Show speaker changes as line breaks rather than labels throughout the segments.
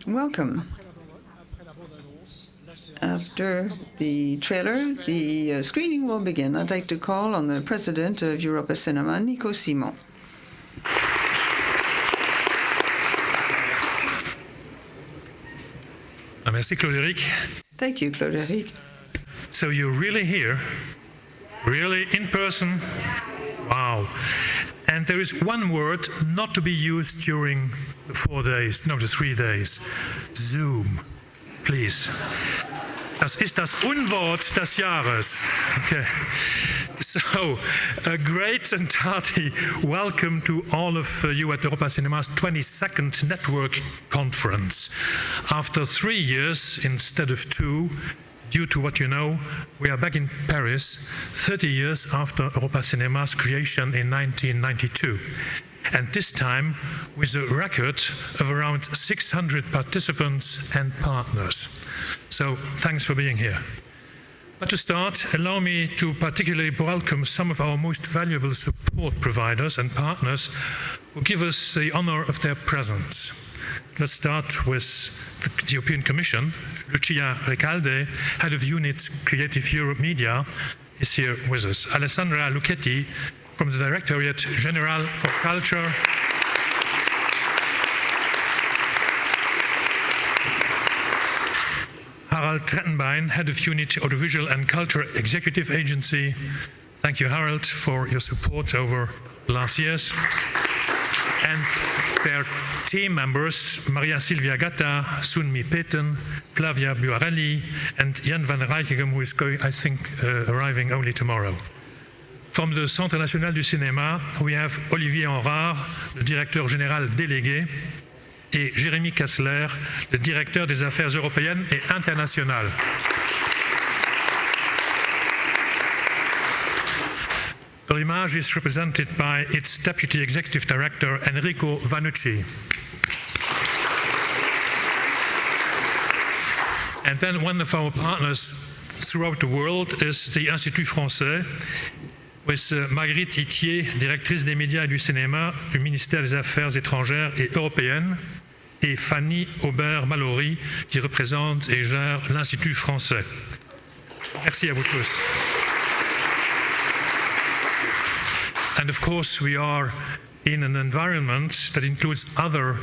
Welcome. After the trailer, the screening will begin. I'd like to call on the president of Europa Cinéma, NICO Simon.
Merci, Claude-ERIC.
Thank you, Claude-ERIC.
So you're really here? Really? In person? Wow. And there is one word not to be used during the 4 days, no, the 3 days. Zoom, please. Das ist das Unwort des Jahres. Okay. So, a great and hearty welcome to all of you at Europa Cinema's 22nd Network Conference. After 3 years instead of 2, due to what you know, we are back in Paris 30 years after Europa Cinema's creation in 1992. And this time with a record of around 600 participants and partners. So thanks for being here. But to start, allow me to particularly welcome some of our most valuable support providers and partners who give us the honor of their presence. Let's start with the European Commission. LUCIA RECALDE, Head of Unit Creative Europe Media, is here with us. Alessandra Lucchetti from the Directorate General for Culture. Harald Trettenbein, Head of Unit Audiovisual and Culture Executive Agency. Thank you, Harald, for your support over the last years. And their team members, Maria Silvia Gatta, Sunmi Peten, Flavia Buarelli, and Jan van Rijkegem, who is going, I think, arriving only tomorrow. From the Centre National du Cinéma, we have Olivier HENRARD, le directeur général délégué, et Jérémy Kessler, le directeur des affaires européennes et internationales. L'Image is represented by its Deputy Executive Director, Enrico Vanucci. And then one of our partners throughout the world is the Institut Français, with Marguerite Itier, directrice des médias et du cinéma du ministère des Affaires étrangères et européennes, et Fanny Aubert-Mallory, qui représente et gère l'Institut français. Merci à vous tous. And of course, we are in an environment that includes other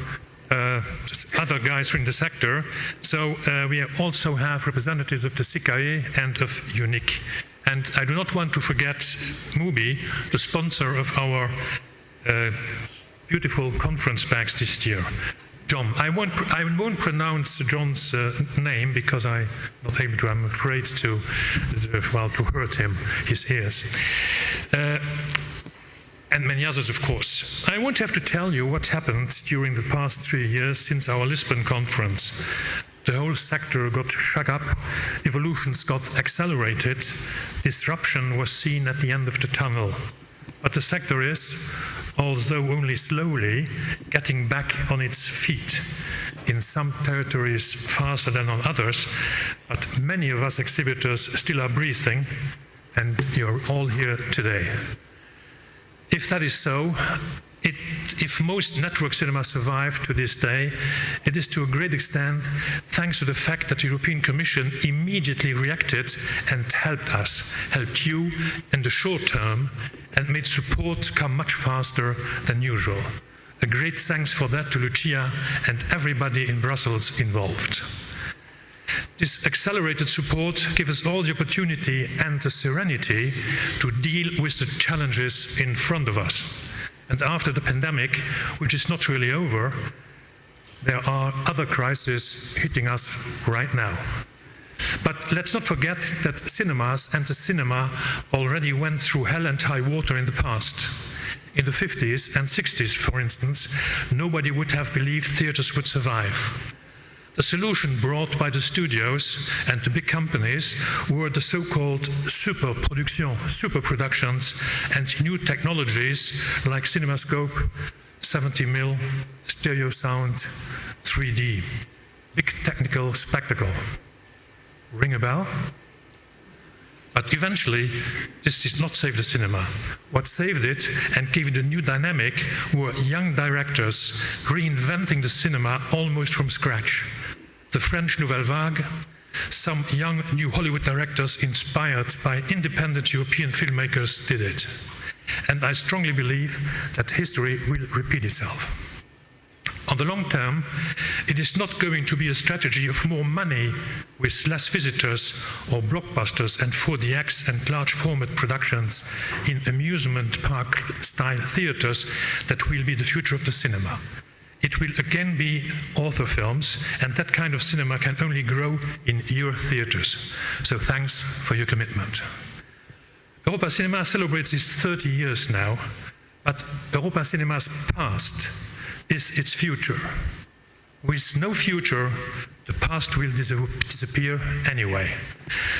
guys from the sector. So we also have representatives of the CKE and of JANNICK. And I do not want to forget Mubi, the sponsor of our beautiful conference bags this year. John, I won't pronounce John's name because I'm not able to. I'm afraid to hurt him, his ears. And many others, of course. I won't have to tell you what happened during the past 3 years since our Lisbon conference. The whole sector got shook up, evolutions got accelerated, disruption was seen at the end of the tunnel. But the sector is, although only slowly, getting back on its feet. In some territories faster than on others, but many of us exhibitors still are breathing, and you're all here today. If that is so, if most network cinemas survive to this day, it is to a great extent thanks to the fact that the European Commission immediately reacted and helped you in the short term, and made support come much faster than usual. A great thanks for that to Lucia and everybody in Brussels involved. This accelerated support gives us all the opportunity and the serenity to deal with the challenges in front of us. And after the pandemic, which is not really over, there are other crises hitting us right now. But let's not forget that cinemas and the cinema already went through hell and high water in the past. In the 50s and 60s, for instance, nobody would have believed theaters would survive. The solution brought by the studios and the big companies were the so-called super productions and new technologies like CinemaScope, 70mm, stereo sound, 3D. Big technical spectacle. Ring a bell? But eventually, this did not save the cinema. What saved it and gave it a new dynamic were young directors reinventing the cinema almost from scratch. The French Nouvelle Vague, some young new Hollywood directors inspired by independent European filmmakers did it. And I strongly believe that history will repeat itself. On the long term, it is not going to be a strategy of more money with less visitors or blockbusters and 4DX and large format productions in amusement park style theaters that will be the future of the cinema. It will again be author films, and that kind of cinema can only grow in your theaters. So thanks for your commitment. Europa Cinema celebrates its 30 years now, but Europa Cinema's past is its future. With no future, the past will disappear anyway.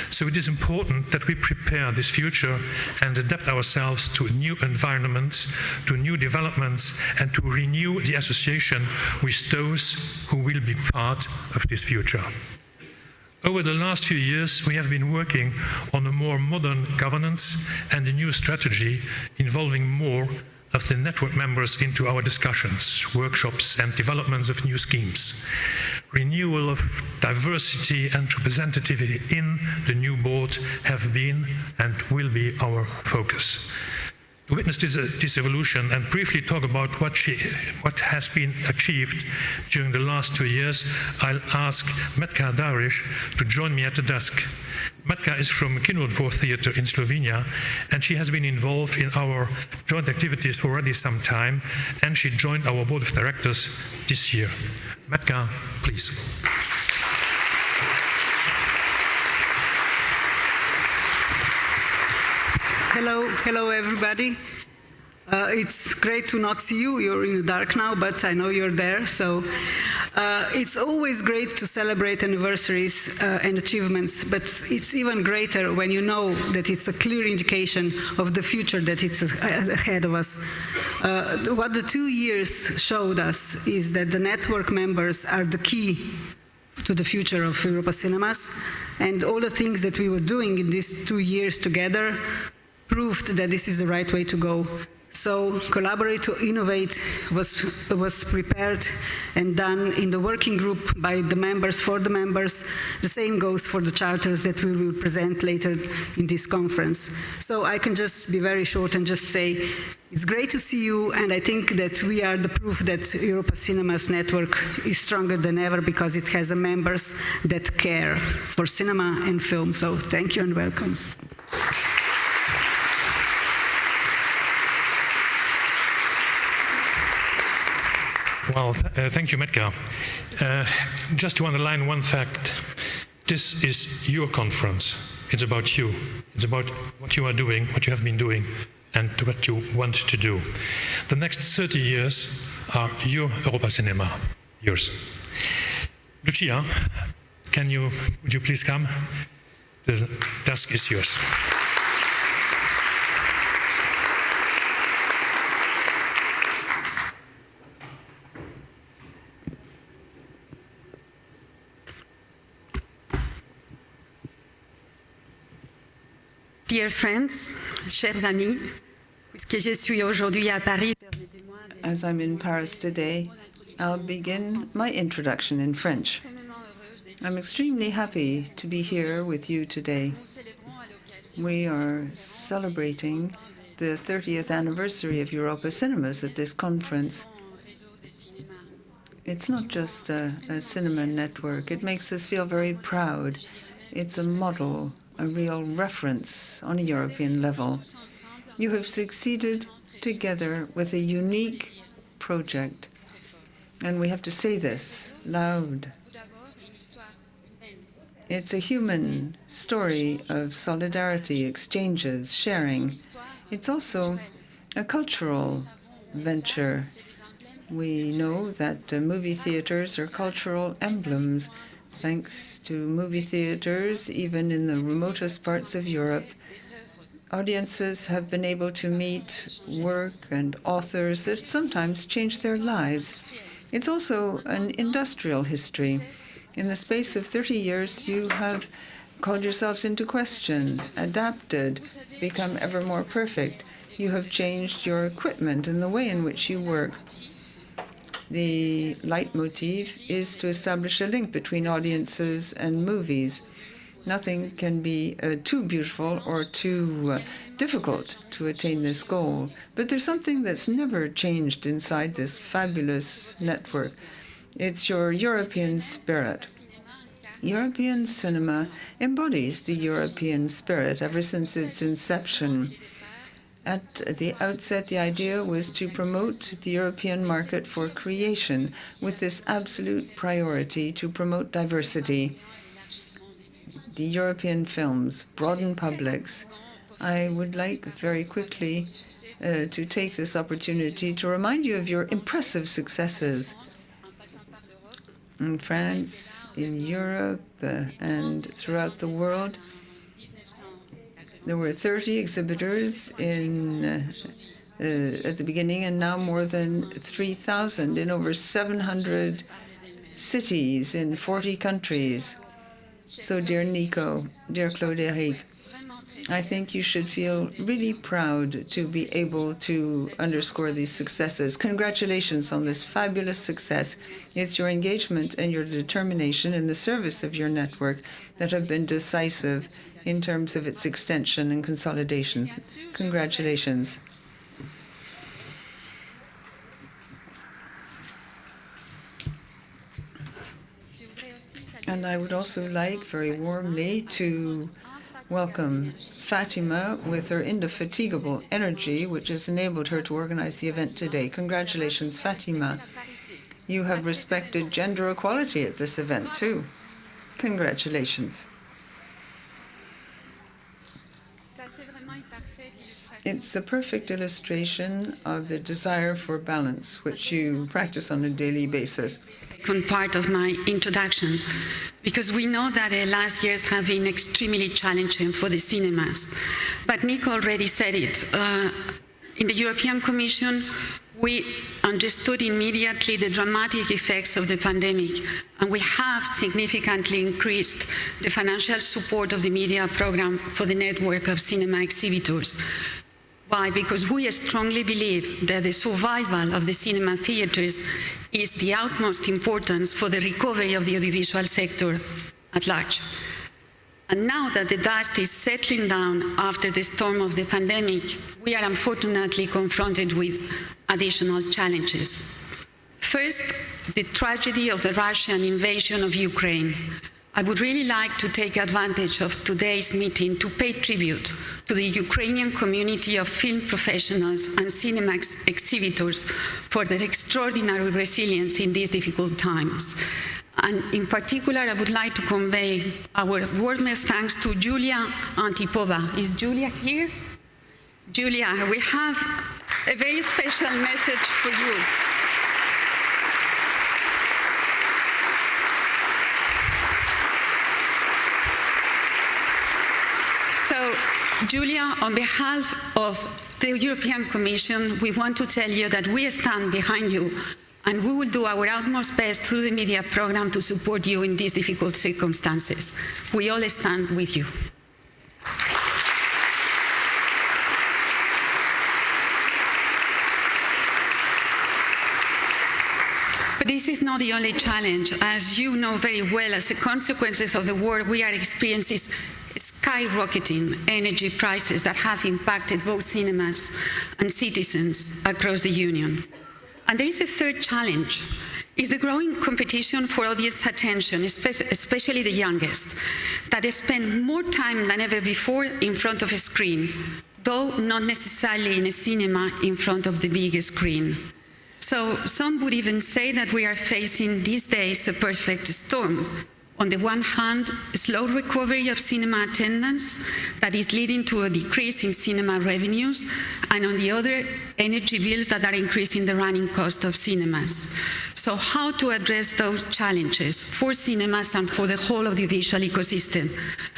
So it is important that we prepare this future and adapt ourselves to new environments, to new developments, and to renew the association with those who will be part of this future. Over the last few years, we have been working on a more modern governance and a new strategy involving more of the network members into our discussions, workshops, and developments of new schemes. Renewal of diversity and representativity in the new board have been and will be our focus. To witness this evolution and briefly talk about what has been achieved during the last 2 years, I'll ask Metka Darish to join me at the desk. Metka is from Keynote Theatre in Slovenia, and she has been involved in our joint activities for already some time, and she joined our board of directors this year. Metka, please.
Hello everybody. It's great to not see you. You're in the dark now, but I know you're there. So it's always great to celebrate anniversaries and achievements, but it's even greater when you know that it's a clear indication of the future that it's ahead of us. What the 2 years showed us is that the network members are the key to the future of Europa Cinemas, and all the things that we were doing in these 2 years together proved that this is the right way to go. So collaborate to innovate was prepared and done in the working group by the members, for the members. The same goes for the charters that we will present later in this conference. So I can just be very short and just say, it's great to see you, and I think that we are the proof that Europa Cinemas network is stronger than ever because it has members that care for cinema and film. So thank you and welcome.
Well, thank you, Metka. Just to underline one fact, this is your conference. It's about you. It's about what you are doing, what you have been doing, and what you want to do. The next 30 years are your Europa Cinema, yours. Lucia, would you please come? The desk is yours.
Dear friends, chers amis, puisque je suis aujourd'hui à Paris, permettez-moi de...
As I'm in Paris today, I'll begin my introduction in French. I'm extremely happy to be here with you today. We are celebrating the 30th anniversary of Europa Cinemas at this conference. It's not just a cinema network. It makes us feel very proud. It's a model, a real reference on a European level. You have succeeded together with a unique project, and we have to say this loud. It's a human story of solidarity, exchanges, sharing. It's also a cultural venture. We know that movie theaters are cultural emblems. Thanks to movie theaters, even in the remotest parts of Europe, audiences have been able to meet work and authors that sometimes change their lives. It's also an industrial history. In the space of 30 years, you have called yourselves into question, adapted, become ever more perfect. You have changed your equipment and the way in which you work. The leitmotif is to establish a link between audiences and movies. Nothing can be too beautiful or too difficult to attain this goal. But there's something that's never changed inside this fabulous network. It's your European spirit. European cinema embodies the European spirit ever since its inception. At the outset, the idea was to promote the European market for creation with this absolute priority to promote diversity. The European films broaden publics. I would like very quickly to take this opportunity to remind you of your impressive successes in France, in Europe, and throughout the world. There were 30 exhibitors at the beginning, and now more than 3,000 in over 700 cities in 40 countries. So, dear NICO, dear CLAUDE-ERIC, I think you should feel really proud to be able to underscore these successes. Congratulations on this fabulous success. It's your engagement and your determination in the service of your network that have been decisive in terms of its extension and consolidation. Congratulations. And I would also like very warmly to welcome Fatima with her indefatigable energy, which has enabled her to organize the event today. Congratulations, Fatima. You have respected gender equality at this event, too. Congratulations. It's a perfect illustration of the desire for balance, which you practice on a daily basis.
Part of my introduction, because we know that the last years have been extremely challenging for the cinemas. But Nico already said it. In the European Commission, we understood immediately the dramatic effects of the pandemic, and we have significantly increased the financial support of the media program for the network of cinema exhibitors. Why? Because we strongly believe that the survival of the cinema theaters is the utmost importance for the recovery of the audiovisual sector at large. And now that the dust is settling down after the storm of the pandemic, we are unfortunately confronted with additional challenges. First, the tragedy of the Russian invasion of Ukraine. I would really like to take advantage of today's meeting to pay tribute to the Ukrainian community of film professionals and cinema exhibitors for their extraordinary resilience in these difficult times. And in particular, I would like to convey our warmest thanks to Julia Antipova. Is Julia here? Julia, we have a very special message for you. So, Julia, on behalf of the European Commission, we want to tell you that we stand behind you, and we will do our utmost best through the media program to support you in these difficult circumstances. We all stand with you. But this is not the only challenge. As you know very well, as a consequence of the war, we are experiencing skyrocketing energy prices that have impacted both cinemas and citizens across the Union. And there is a third challenge, is the growing competition for audience attention, especially the youngest, that spend more time than ever before in front of a screen, though not necessarily in a cinema in front of the biggest screen. So some would even say that we are facing these days a perfect storm On the one hand, slow recovery of cinema attendance that is leading to a decrease in cinema revenues, and on the other, energy bills that are increasing the running cost of cinemas. So how to address those challenges for cinemas and for the whole audiovisual ecosystem?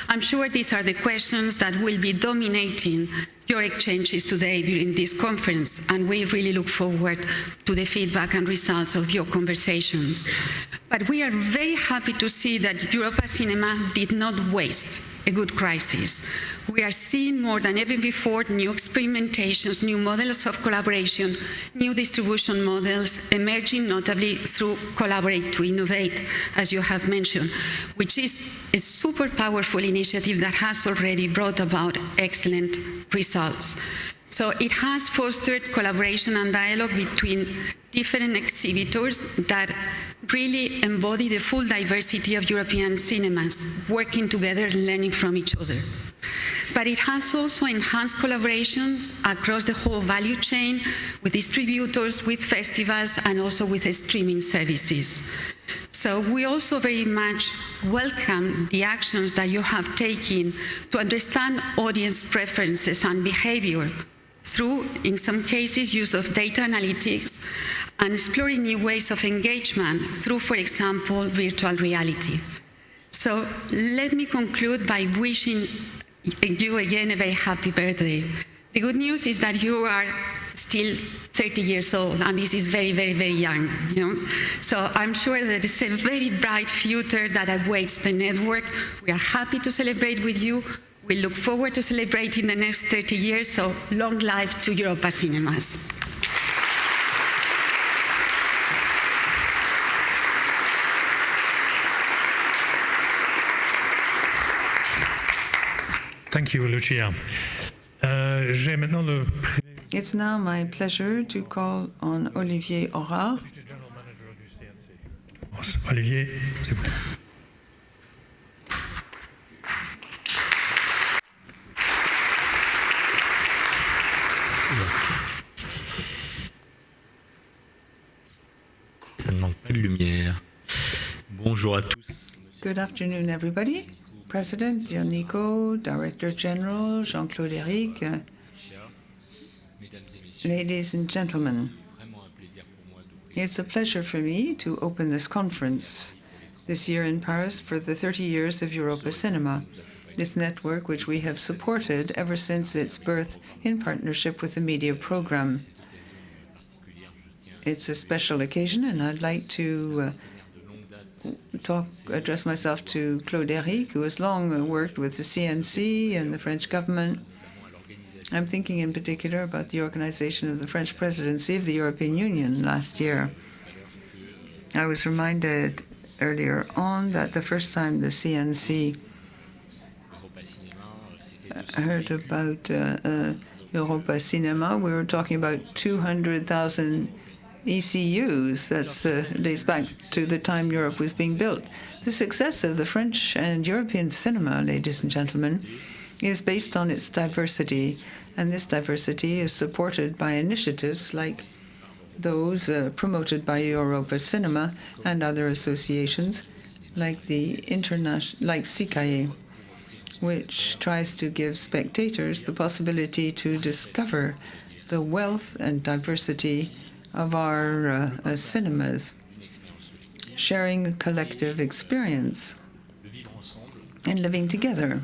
I'm sure these are the questions that will be dominating your exchanges today during this conference, and we really look forward to the feedback and results of your conversations. But we are very happy to see that Europa Cinema did not waste a good crisis. We are seeing more than ever before new experimentations, new models of collaboration, new distribution models emerging notably through Collaborate to Innovate, as you have mentioned, which is a super powerful initiative that has already brought about excellent results. So it has fostered collaboration and dialogue between different exhibitors that really embody the full diversity of European cinemas, working together, learning from each other. But it has also enhanced collaborations across the whole value chain with distributors, with festivals, and also with streaming services. So we also very much welcome the actions that you have taken to understand audience preferences and behavior through, in some cases, use of data analytics and exploring new ways of engagement through, for example, virtual reality. So let me conclude by wishing you again a very happy birthday. The good news is that you are still 30 years old, and this is very, very, very young. So I'm sure there is a very bright future that awaits the network. We are happy to celebrate with you. We look forward to celebrating the next 30 years, so long life to Europa Cinemas.
Thank you, Lucia.
It's now my pleasure to call on Olivier Aura.
Olivier, c'est vous.
Ça ne manque pas de lumière. Bonjour à tous.
Good afternoon, everybody. President NICO, Director General Jean-Claude-ERIC, ladies and gentlemen. It's a pleasure for me to open this conference this year in Paris for the 30 years of Europa Cinema, this network which we have supported ever since its birth in partnership with the media program. It's a special occasion, and I'd like to address myself to Claude-ERIC, who has long worked with the CNC and the French government. I'm thinking in particular about the organization of the French presidency of the European Union last year. I was reminded earlier on that the first time the CNC heard about Europa Cinema, we were talking about 200,000 ECUs. That dates back to the time Europe was being built. The success of the French and European cinema, ladies and gentlemen, is based on its diversity, and this diversity is supported by initiatives like those promoted by Europa Cinema and other associations like the CICAE, which tries to give spectators the possibility to discover the wealth and diversity of our cinemas, sharing a collective experience and living together.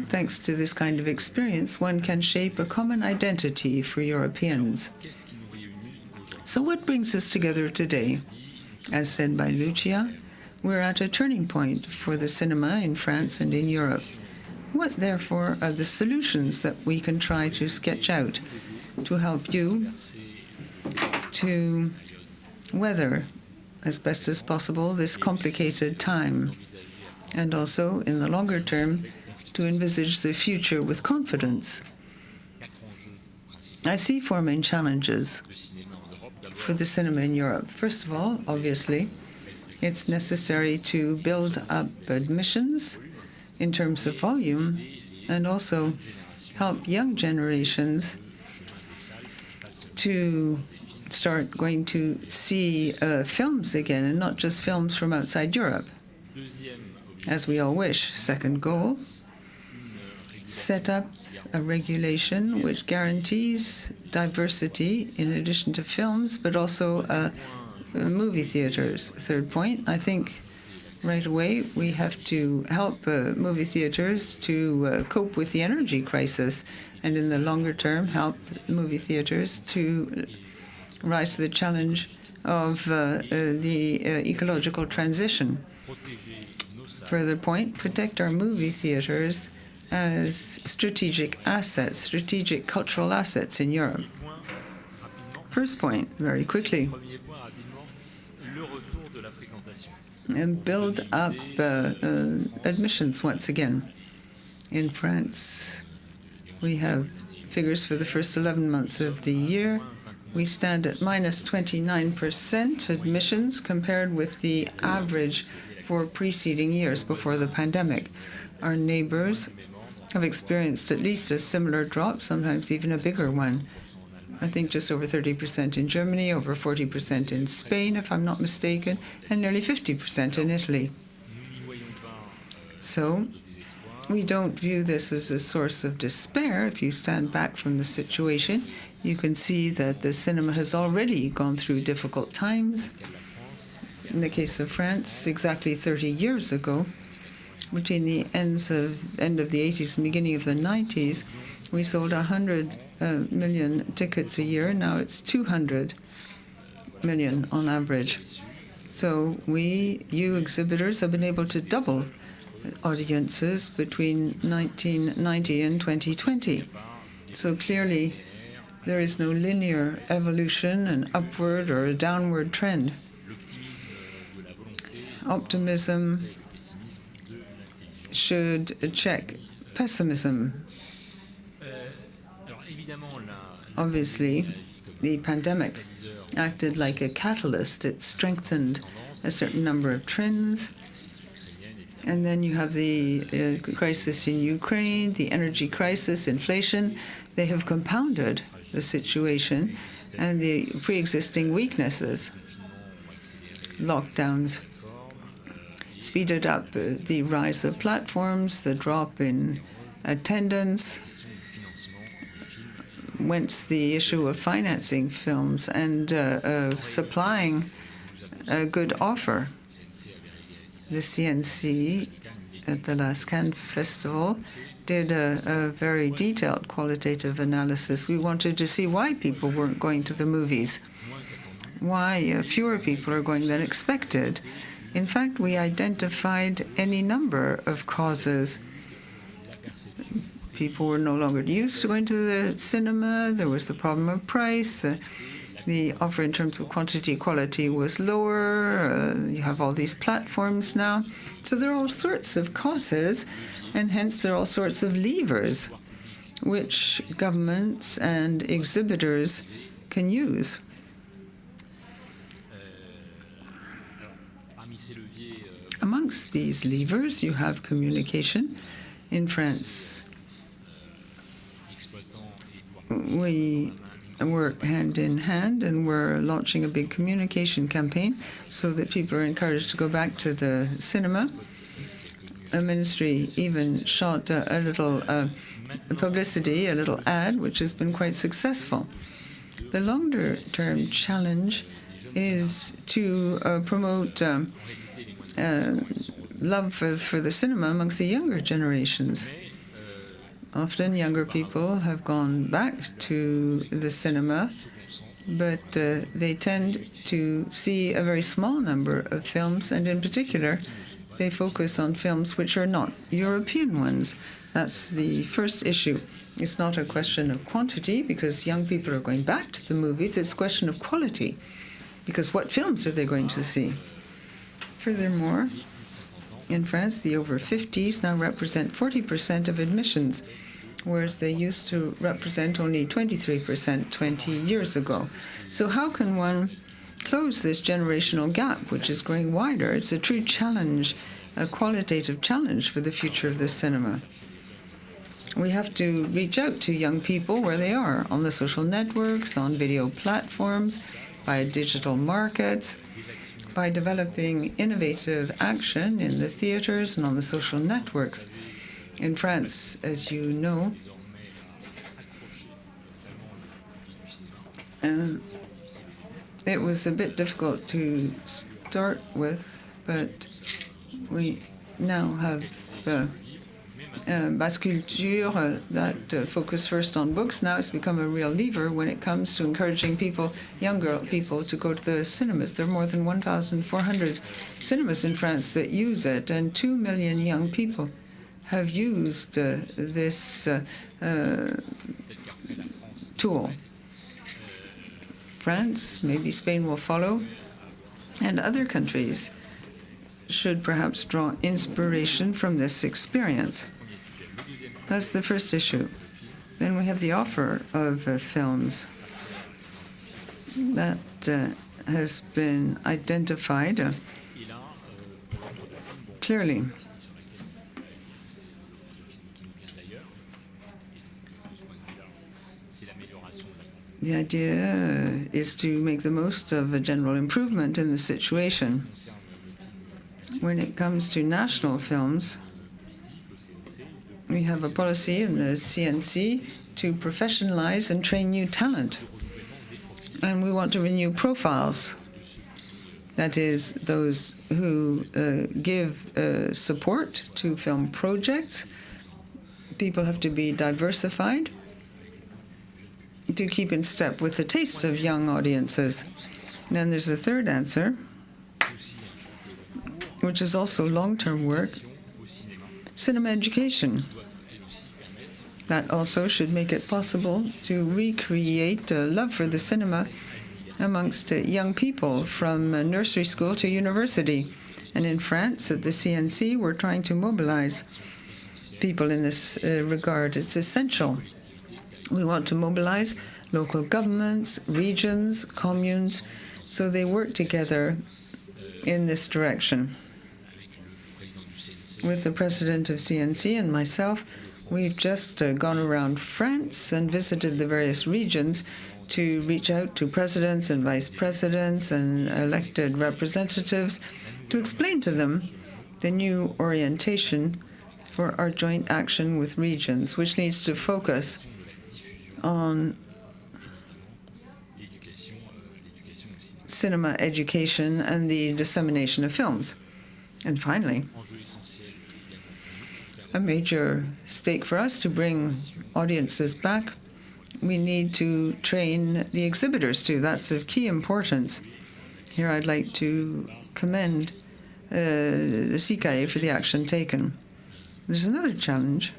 Thanks to this kind of experience, one can shape a common identity for Europeans. So what brings us together today? As said by Lucia, we're at a turning point for the cinema in France and in Europe. What, therefore, are the solutions that we can try to sketch out to help you to weather as best as possible this complicated time, and also, in the longer term, to envisage the future with confidence? I see four main challenges for the cinema in Europe. First of all, obviously, it's necessary to build up admissions in terms of volume and also help young generations to start going to see films again, and not just films from outside Europe, as we all wish. Second goal, set up a regulation which guarantees diversity in addition to films, but also movie theaters. Third point, I think right away we have to help movie theaters to cope with the energy crisis, and in the longer term help movie theaters to rise to the challenge of the ecological transition. Further point, protect our movie theaters as strategic assets, strategic cultural assets in Europe. First point, very quickly, and build up admissions once again. In France, we have figures for the first 11 months of the year. We stand at minus 29% admissions compared with the average for preceding years before the pandemic. Our neighbors have experienced at least a similar drop, sometimes even a bigger one. I think just over 30% in Germany, over 40% in Spain, if I'm not mistaken, and nearly 50% in Italy. So we don't view this as a source of despair. If you stand back from the situation, you can see that the cinema has already gone through difficult times. In the case of France, exactly 30 years ago, between the end of the 80s and beginning of the 90s, we sold 100 million tickets a year. Now it's 200 million on average. So you exhibitors, have been able to double audiences between 1990 and 2020. So clearly, there is no linear evolution, an upward or a downward trend. Optimism should check pessimism. Obviously, the pandemic acted like a catalyst. It strengthened a certain number of trends. And then you have the crisis in Ukraine, the energy crisis, inflation. They have compounded the situation and the pre-existing weaknesses. Lockdowns speeded up the rise of platforms, the drop in attendance, whence the issue of financing films and supplying a good offer. The CNC at the last Cannes Festival did a very detailed qualitative analysis. We wanted to see why people weren't going to the movies, why fewer people are going than expected. In fact, we identified any number of causes. People were no longer used to going to the cinema. There was the problem of price. The offer in terms of quantity quality was lower. You have all these platforms now. So there are all sorts of causes, and hence there are all sorts of levers which governments and exhibitors can use. Amongst these levers, you have communication. In France, we work hand in hand, and we're launching a big communication campaign so that people are encouraged to go back to the cinema. A ministry even shot a little publicity, a little ad, which has been quite successful. The longer-term challenge is to promote love for the cinema amongst the younger generations. Often younger people have gone back to the cinema, but they tend to see a very small number of films, and in particular, they focus on films which are not European ones. That's the first issue. It's not a question of quantity, because young people are going back to the movies. It's a question of quality, because what films are they going to see? Furthermore, in France, the over 50s now represent 40% of admissions, whereas they used to represent only 23% 20 years ago. So how can one close this generational gap, which is growing wider? It's a true challenge, a qualitative challenge for the future of the cinema. We have to reach out to young people where they are, on the social networks, on video platforms, by digital markets, by developing innovative action in the theaters and on the social networks. In France, as you know, it was a bit difficult to start with, but we now have Basse Culture that focus first on books. Now it's become a real lever when it comes to encouraging people, younger people, to go to the cinemas. There are more than 1,400 cinemas in France that use it, and 2 million young people have used this tool. France, maybe Spain will follow, and other countries should perhaps draw inspiration from this experience. That's the first issue. Then we have the offer of films that has been identified clearly. The idea is to make the most of a general improvement in the situation. When it comes to national films, we have a policy in the CNC to professionalize and train new talent. And we want to renew profiles. That is, those who give support to film projects. People have to be diversified to keep in step with the tastes of young audiences. And then there's a third answer, which is also long-term work, cinema education. That also should make it possible to recreate a love for the cinema amongst young people from nursery school to university. And in France, at the CNC, we're trying to mobilize people in this regard. It's essential. We want to mobilize local governments, regions, communes, so they work together in this direction. With the president of CNC and myself, we've just gone around France and visited the various regions to reach out to presidents and vice presidents and elected representatives to explain to them the new orientation for our joint action with regions, which needs to focus on cinema education and the dissemination of films. And finally, a major stake for us to bring audiences back, we need to train the exhibitors too. That's of key importance. Here I'd like to commend the CKA for the action taken. There's another challenge.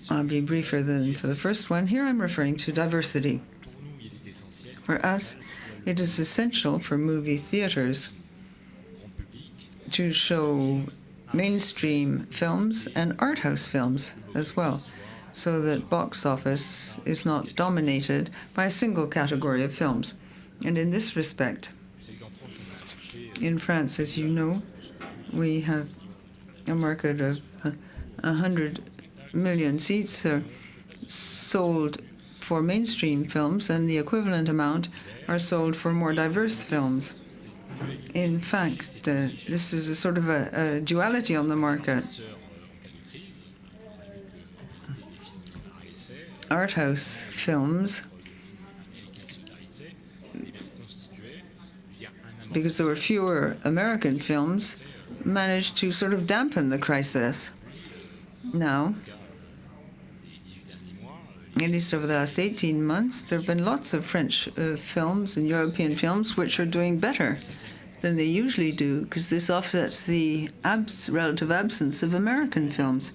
I'll be briefer than for the first one. Here I'm referring to diversity. For us, it is essential for movie theaters to show mainstream films and art house films as well, so that box office is not dominated by a single category of films. And in this respect, in France, as you know, we have a market of 100 million seats are sold for mainstream films, and the equivalent amount are sold for more diverse films. In fact, this is a sort of a duality on the market. Art house films, because there were fewer American films, managed to sort of dampen the crisis. Now, at least over the last 18 months, there have been lots of French films and European films which are doing better than they usually do, because this offsets the relative absence of American films.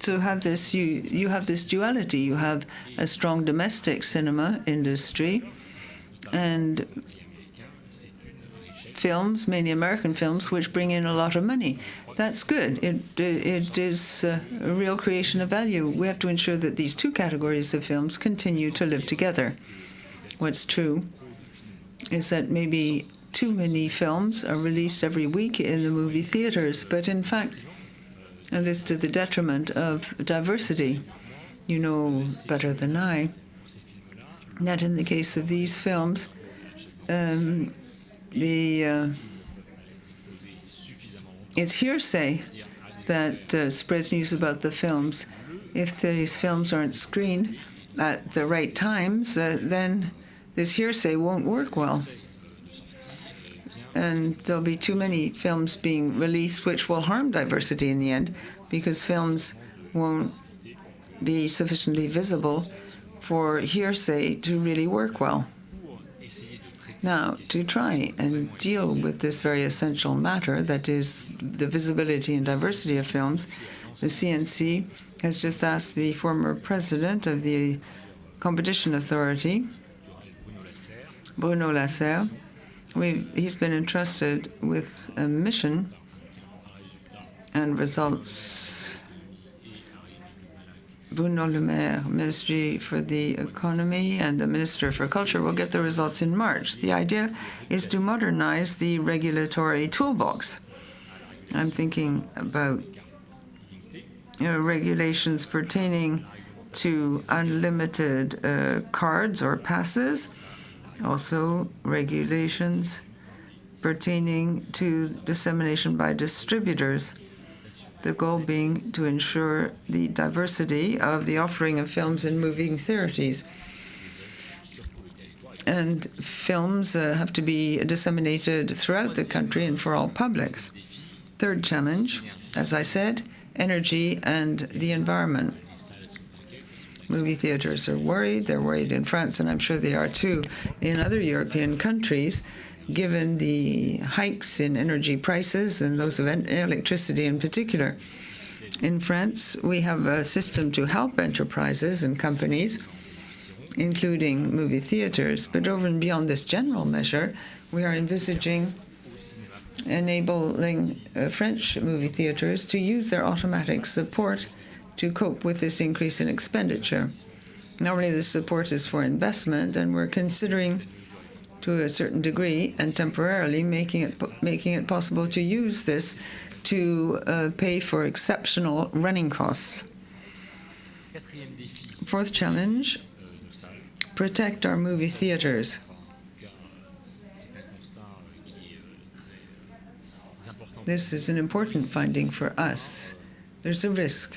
So have this, you have this duality. You have a strong domestic cinema industry and films, mainly American films, which bring in a lot of money. That's good. It is a real creation of value. We have to ensure that these two categories of films continue to live together. What's true is that maybe too many films are released every week in the movie theaters, but in fact, and this to the detriment of diversity. You know better than I that in the case of these films, it's hearsay that spreads news about the films. If these films aren't screened at the right times, then this hearsay won't work well. And there'll be too many films being released which will harm diversity in the end, because films won't be sufficiently visible for hearsay to really work well. Now, to try and deal with this very essential matter, that is the visibility and diversity of films, the CNC has just asked the former president of the Competition Authority, Bruno Lasserre. He's been entrusted with a mission and results. Bruno Le Maire, Ministry for the Economy, and the Minister for Culture will get the results in March. The idea is to modernize the regulatory toolbox. I'm thinking about regulations pertaining to unlimited cards or passes, also regulations pertaining to dissemination by distributors, the goal being to ensure the diversity of the offering of films in movie theatres. And films have to be disseminated throughout the country and for all publics. Third challenge, as I said, energy and the environment. Movie theaters are worried. They're worried in France, and I'm sure they are too in other European countries, given the hikes in energy prices and those of electricity in particular. In France, we have a system to help enterprises and companies, including movie theaters. But over and beyond this general measure, we are envisaging enabling French movie theaters to use their automatic support to cope with this increase in expenditure. Normally, this support is for investment, and we're considering to a certain degree and temporarily making it possible to use this to pay for exceptional running costs. Fourth challenge, protect our movie theaters. This is an important finding for us. There's a risk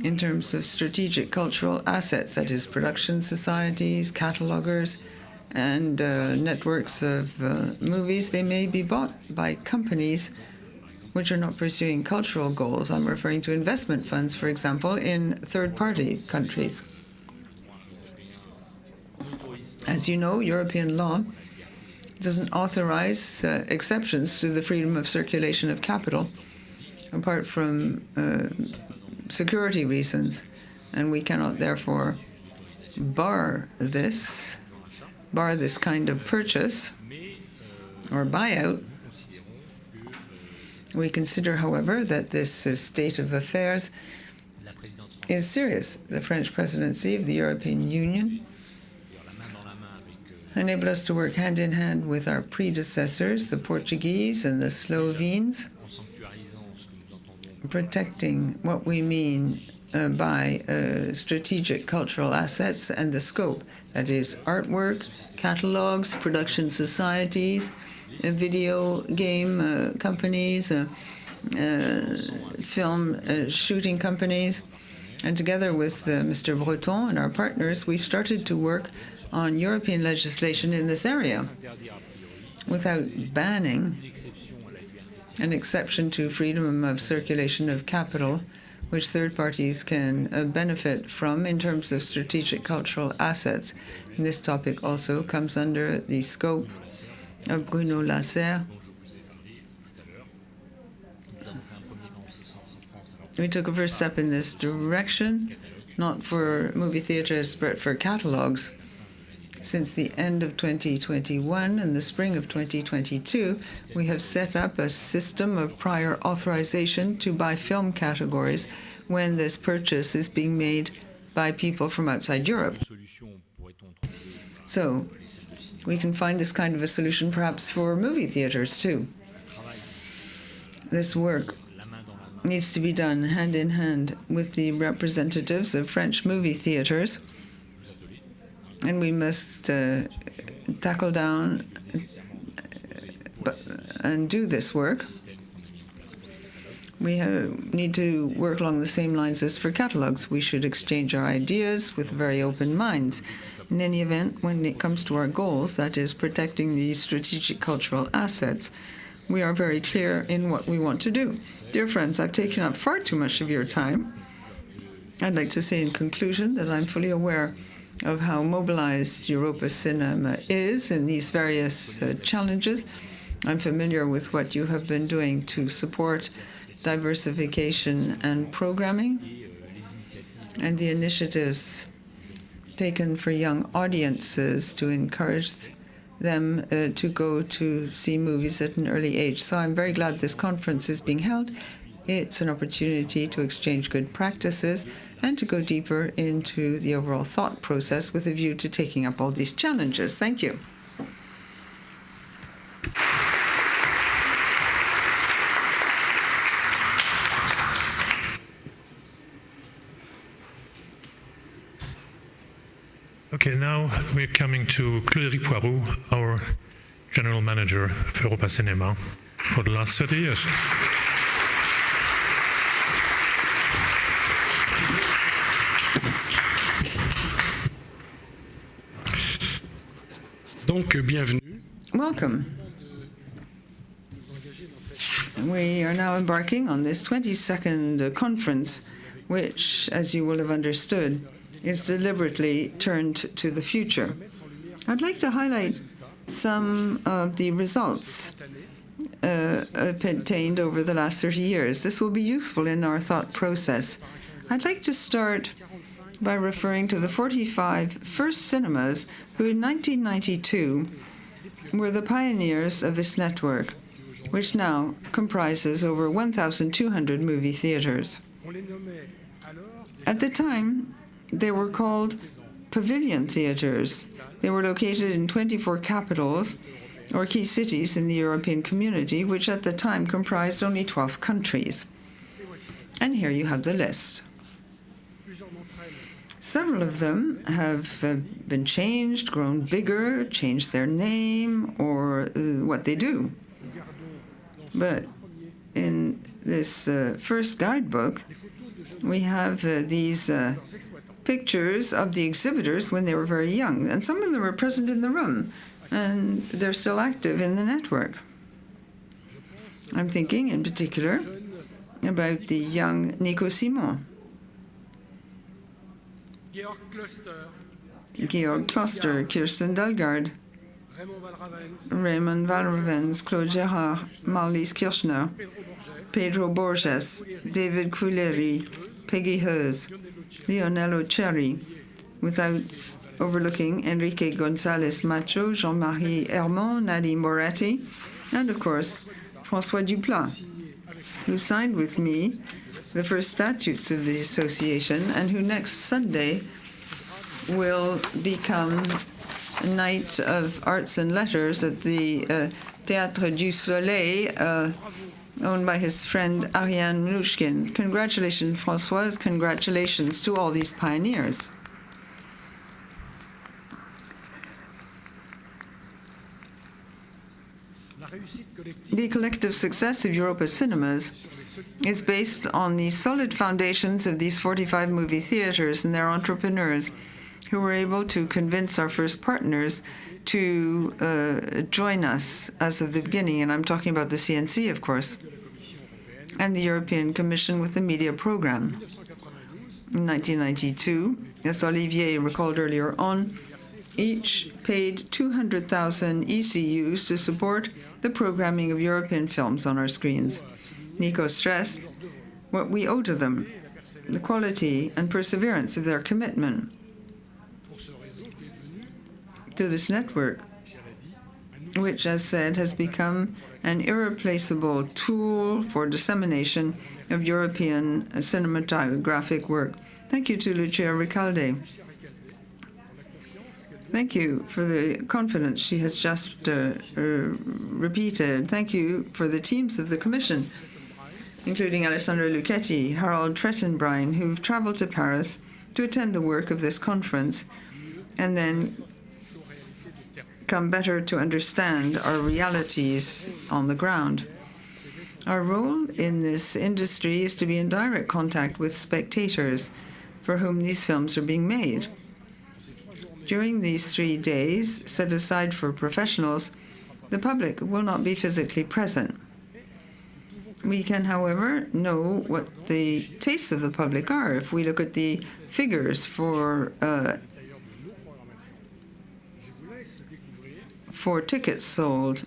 in terms of strategic cultural assets, that is, production societies, catalogers, and networks of movies. They may be bought by companies which are not pursuing cultural goals. I'm referring to investment funds, for example, in third-party countries. As you know, European law doesn't authorize exceptions to the freedom of circulation of capital, apart from security reasons, and we cannot therefore bar this kind of purchase or buyout. We consider, however, that this state of affairs is serious. The French presidency of the European Union enabled us to work hand in hand with our predecessors, the Portuguese and the Slovenes, protecting what we mean by strategic cultural assets and the scope, that is, artwork, catalogs, production societies, video game companies, film shooting companies. And together with Mr. Breton and our partners, we started to work on European legislation in this area without banning an exception to freedom of circulation of capital, which third parties can benefit from in terms of strategic cultural assets. And this topic also comes under the scope of Bruno Lasserre. We took a first step in this direction, not for movie theaters, but for catalogs. Since the end of 2021 and the spring of 2022, we have set up a system of prior authorization to buy film categories when this purchase is being made by people from outside Europe. So we can find this kind of a solution perhaps for movie theaters too. This work needs to be done hand in hand with the representatives of French movie theaters, and we must tackle down and do this work. We need to work along the same lines as for catalogs. We should exchange our ideas with very open minds. In any event, when it comes to our goals, that is protecting the strategic cultural assets, we are very clear in what we want to do. Dear friends, I've taken up far too much of your time. I'd like to say in conclusion that I'm fully aware of how mobilized Europa Cinema is in these various challenges. I'm familiar with what you have been doing to support diversification and programming, and the initiatives taken for young audiences to encourage them to go to see movies at an early age. So I'm very glad this conference is being held. It's an opportunity to exchange good practices and to go deeper into the overall thought process with a view to taking up all these challenges. Thank you.
Okay, now we're coming to Claude-ERIC Poiroux, our General Manager of Europa Cinéma for the last 30 years.
Donc, bienvenue.
Welcome. We are now embarking on this 22nd conference, which, as you will have understood, is deliberately turned to the future. I'd like to highlight some of the results obtained over the last 30 years. This will be useful in our thought process. I'd like to start by referring to the 45 first cinemas who in 1992 were the pioneers of this network, which now comprises over 1,200 movie theaters. At the time, they were called pavilion theaters. They were located in 24 capitals or key cities in the European community, which at the time comprised only 12 countries. And here you have the list. Several of them have been changed, grown bigger, changed their name, or what they do. But in this first guidebook, we have these pictures of the exhibitors when they were very young, and some of them are present in the room, and they're still active in the network. I'm thinking in particular about the young NICO Simon, Georg Kloster, Kirsten Dalgard, Raymond Valravens, Claude Gerard, Marlies Kirchner, Pedro Borges, David Kruleri, Peggy Hers, Leonello Cherry, without overlooking Enrique González Macho, Jean-Marie Hermont, Nadine Moretti, and of course, François Duplat, who signed with me the first statutes of the association and who next Sunday will become a Knight of Arts and Letters at the Théâtre du Soleil, owned by his friend Ariane Mnuchkin. Congratulations, Françoise. Congratulations to all these pioneers. The collective success of Europa Cinemas is based on the solid foundations of these 45 movie theaters and their entrepreneurs who were able to convince our first partners to join us as of the beginning. And I'm talking about the CNC, of course, and the European Commission with the media program. In 1992, as Olivier recalled earlier on, each paid 200,000 ECUs to support the programming of European films on our screens. NICO stressed what we owe to them, the quality and perseverance of their commitment to this network, which, as said, has become an irreplaceable tool for dissemination of European cinematographic work. Thank you to LUCIA RECALDE. Thank you for the confidence she has just repeated. Thank you for the teams of the Commission including Alessandro Lucchetti, Harold Trettenbrine, who've traveled to Paris to attend the work of this conference and then come better to understand our realities on the ground. Our role in this industry is to be in direct contact with spectators for whom these films are being made. During these 3 days, set aside for professionals, the public will not be physically present. We can, however, know what the tastes of the public are if we look at the figures for tickets sold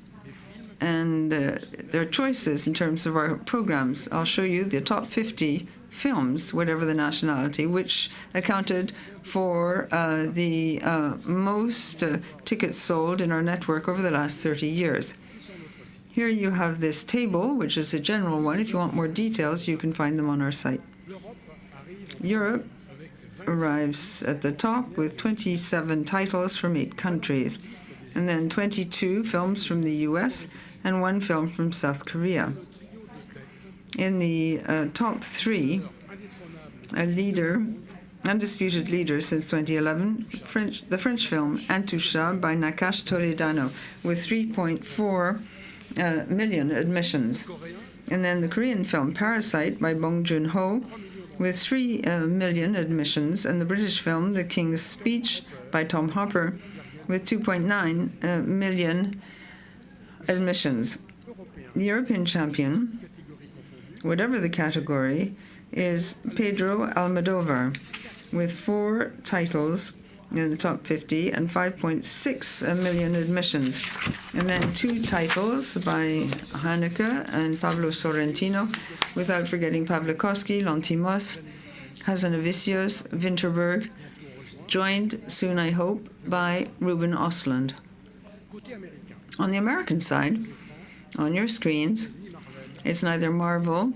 and their choices in terms of our programs. I'll show you the top 50 films, whatever the nationality, which accounted for the most tickets sold in our network over the last 30 years. Here you have this table, which is a general one. If you want more details, you can find them on our site. Europe arrives at the top with 27 titles from 8 countries, and then 22 films from the US and 1 film from South Korea. In the top 3, a leader, undisputed leader since 2011, the French film Intouchable by Nakash Toledano with 3.4 million admissions. And then the Korean film Parasite by Bong Joon-ho with 3 million admissions, and the British film The King's Speech by Tom Hopper with 2.9 million admissions. The European champion, whatever the category, is Pedro Almodovar with 4 titles in the top 50 and 5.6 million admissions. And then 2 titles by HENRARD and Pablo Sorrentino, without forgetting Pawlikowski, Lantimos, Hazanavicius, Winterberg, joined soon, I hope, by Ruben Östlund. On the American side, on your screens, it's neither Marvel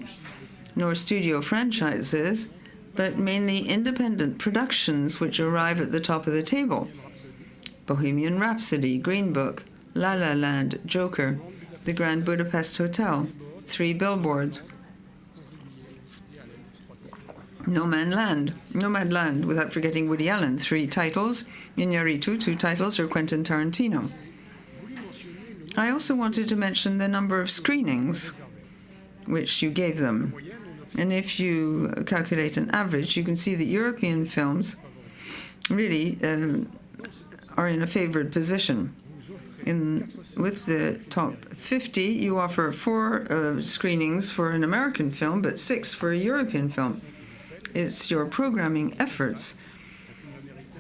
nor studio franchises, but mainly independent productions which arrive at the top of the table. Bohemian Rhapsody, Green Book, La La Land, Joker, The Grand Budapest Hotel, 3 Billboards, Nomadland, without forgetting Woody Allen, 3 titles, Iñárritu, 2 titles, or Quentin Tarantino. I also wanted to mention the number of screenings which you gave them. And if you calculate an average, you can see that European films really are in a favored position. With the top 50, you offer 4 screenings for an American film, but 6 for a European film. It's your programming efforts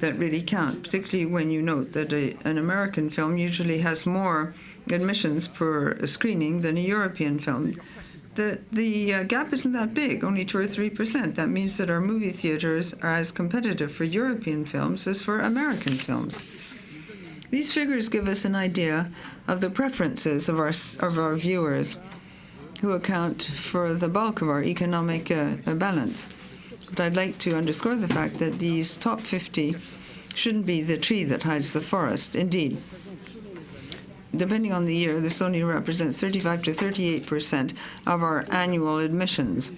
that really count, particularly when you note that an American film usually has more admissions per screening than a European film. The gap isn't that big, only 2 or 3%. That means that our movie theaters are as competitive for European films as for American films. These figures give us an idea of the preferences of our viewers, who account for the bulk of our economic balance. But I'd like to underscore the fact that these top 50 shouldn't be the tree that hides the forest. Indeed, depending on the year, this only represents 35 to 38% of our annual admissions.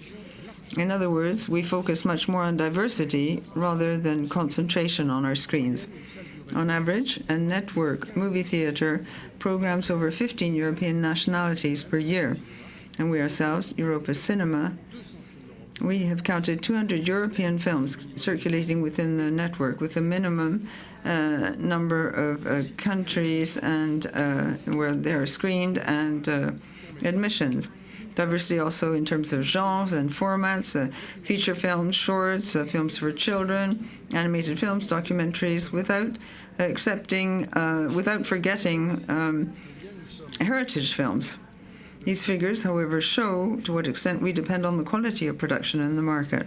In other words, we focus much more on diversity rather than concentration on our screens. On average, a network movie theater programs over 15 European nationalities per year. And we ourselves, Europa Cinéma, we have counted 200 European films circulating within the network, with a minimum number of countries and where they are screened and admissions. Diversity also in terms of genres and formats, feature films, shorts, films for children, animated films, documentaries, without forgetting heritage films. These figures, however, show to what extent we depend on the quality of production in the market.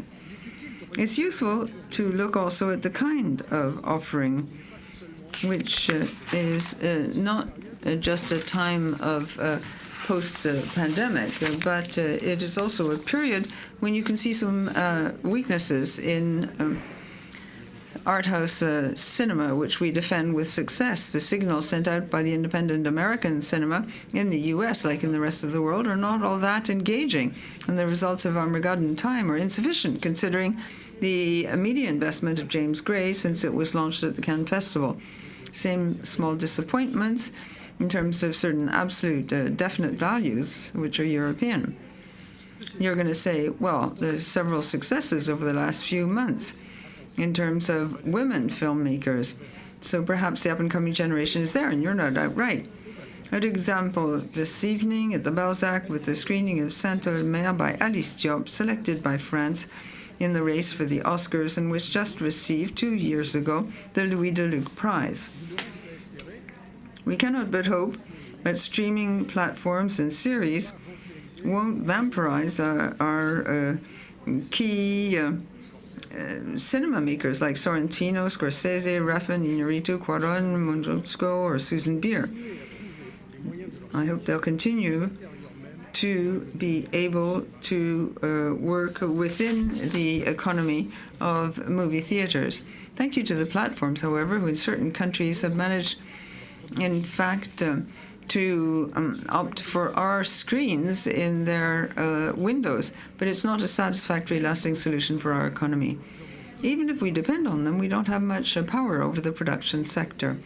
It's useful to look also at the kind of offering, which is not just a time of post-pandemic, but it is also a period when you can see some weaknesses in art house cinema, which we defend with success. The signals sent out by the independent American cinema in the US, like in the rest of the world, are not all that engaging, and the results of Armageddon Time are insufficient, considering the media investment of James Gray since it was launched at the Cannes Festival. Same small disappointments in terms of certain absolute definite values, which are European. You're going to say, well, there's several successes over the last few months in terms of women filmmakers, so perhaps the up-and-coming generation is there, and you're no doubt right. An example this evening at the Balzac with the screening of Sainte-Mère by Alice Diop, selected by France in the race for the Oscars, and which just received 2 years ago the Louis Deluc Prize. We cannot but hope that streaming platforms and series won't vampirize our key cinema makers like Sorrentino, Scorsese, Raffan, Iñárritu, Cuarón, Mondosco, or Susan Bier. I hope they'll continue to be able to work within the economy of movie theaters. Thank you to the platforms, however, who in certain countries have managed, in fact, to opt for our screens in their windows, but it's not a satisfactory, lasting solution for our economy. Even if we depend on them, we don't have much power over the production sector.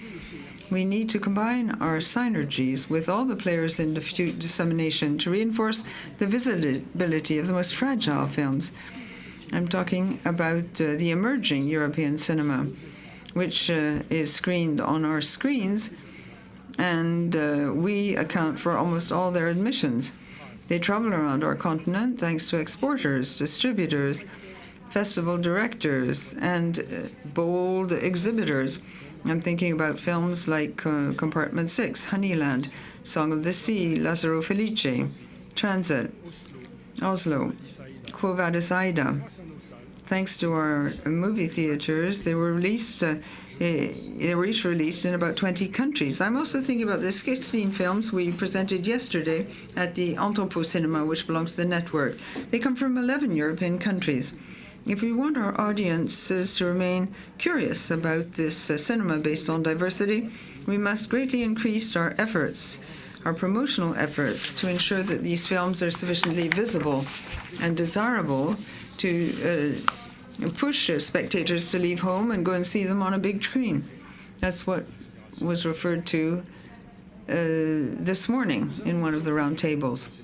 We need to combine our synergies with all the players in dissemination to reinforce the visibility of the most fragile films. I'm talking about the emerging European cinema, which is screened on our screens, and we account for almost all their admissions. They travel around our continent thanks to exporters, distributors, festival directors, and bold exhibitors. I'm thinking about films like Compartment 6, Honeyland, Song of the Sea, Lazzaro Felice, Transit, Oslo, Quo Vadis Aida. Thanks to our movie theaters, they were released. They were each released in about 20 countries. I'm also thinking about the 16 films we presented yesterday at the Entrepôt Cinema, which belongs to the network. They come from 11 European countries. If we want our audiences to remain curious about this cinema based on diversity, we must greatly increase our efforts, our promotional efforts, to ensure that these films are sufficiently visible and desirable to push spectators to leave home and go and see them on a big screen. That's what was referred to this morning in one of the round tables.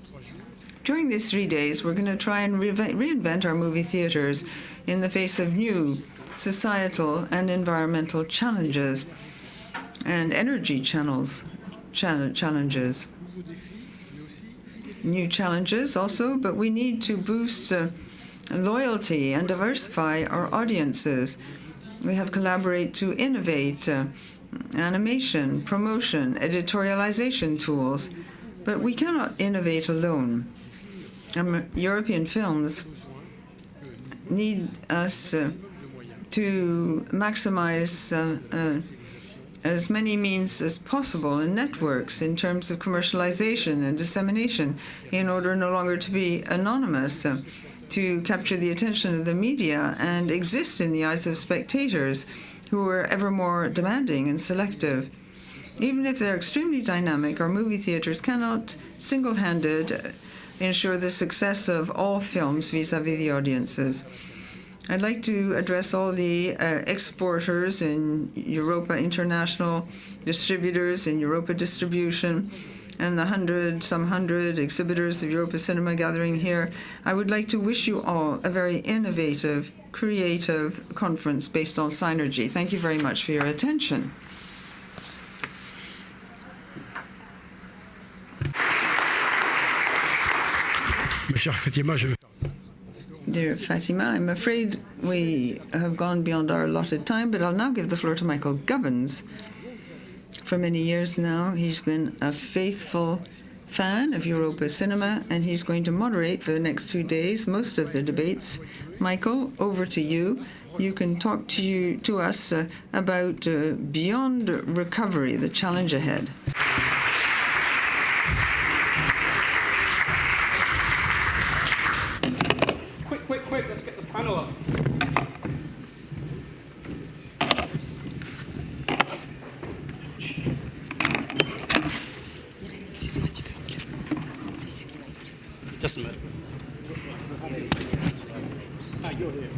During these 3 days, we're going to try and reinvent our movie theaters in the face of new societal and environmental challenges and energy challenges. New challenges also, but we need to boost loyalty and diversify our audiences. We have collaborate to innovate animation, promotion, editorialization tools, but we cannot innovate alone. European films need us to maximize as many means as possible in networks in terms of commercialization and dissemination in order no longer to be anonymous, to capture the attention of the media and exist in the eyes of spectators who are ever more demanding and selective. Even if they're extremely dynamic, our movie theaters cannot single-handed ensure the success of all films vis-à-vis the audiences. I'd like to address all the exporters in Europa International, distributors in Europa Distribution, and the some hundred exhibitors of Europa Cinema gathering here. I would like to wish you all a very innovative, creative conference based on synergy. Thank you very much for your attention. Dear Fatima, I'm afraid we have gone beyond our allotted time, but I'll now give the floor to Michael Gubbins. For many years now, he's been a faithful fan of Europa Cinema, and he's going to moderate for the next 2 days most of the debates. Michael, over to you. You can talk to us about Beyond Recovery, the challenge ahead.
Quick, let's get the panel up. Testament. You're here.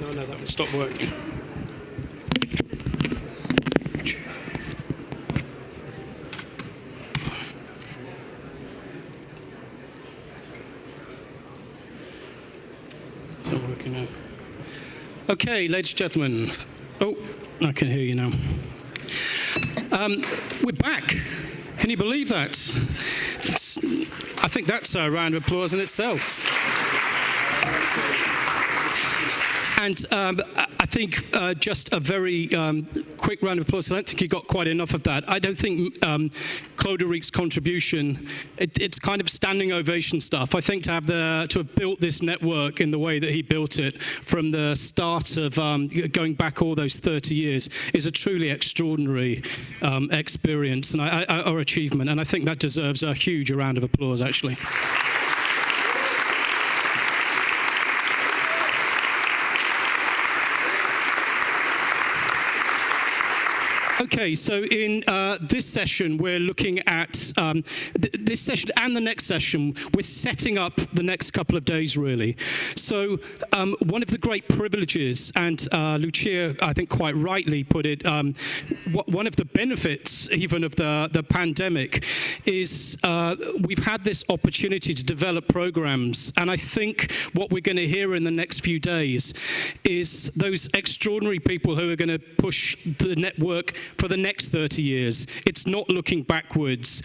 No, that would stop working. It's not working now. Okay, ladies and gentlemen. Oh, I can hear you now. We're back. Can you believe that? I think that's a round of applause in itself. And I think just a very quick round of applause. I don't think you got quite enough of that. I don't think CLAUDE-ERIC's contribution, it's kind of standing ovation stuff. I think to have built this network in the way that he built it from the start of going back all those 30 years is a truly extraordinary experience and or achievement. And I think that deserves a huge round of applause, actually. Okay, so in this session, we're looking at this session and the next session. We're setting up the next couple of days, really. So one of the great privileges, and Lucia, I think quite rightly put it, one of the benefits even of the pandemic is we've had this opportunity to develop programs. And I think what we're going to hear in the next few days is those extraordinary people who are going to push the network for the next 30 years. It's not looking backwards.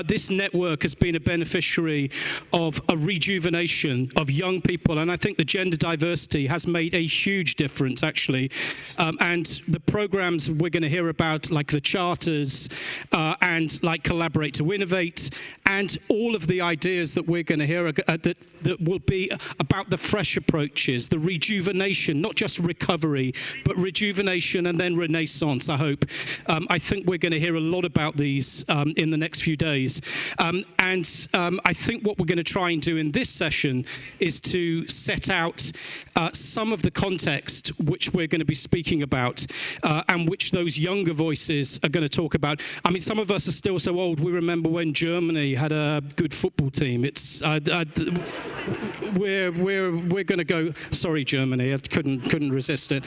This network has been a beneficiary of a rejuvenation of young people, and I think the gender diversity has made a huge difference, actually. And the programs we're going to hear about, like the charters and like Collaborate to Innovate, and all of the ideas that we're going to hear that will be about the fresh approaches, the rejuvenation, not just recovery, but rejuvenation and then renaissance, I hope. I think we're going to hear a lot about these in the next few days. And I think what we're going to try and do in this session is to set out some of the context which we're going to be speaking about and which those younger voices are going to talk about. I mean, some of us are still so old, we remember when Germany had a good football team. It's we're going to go, sorry Germany, I couldn't resist it.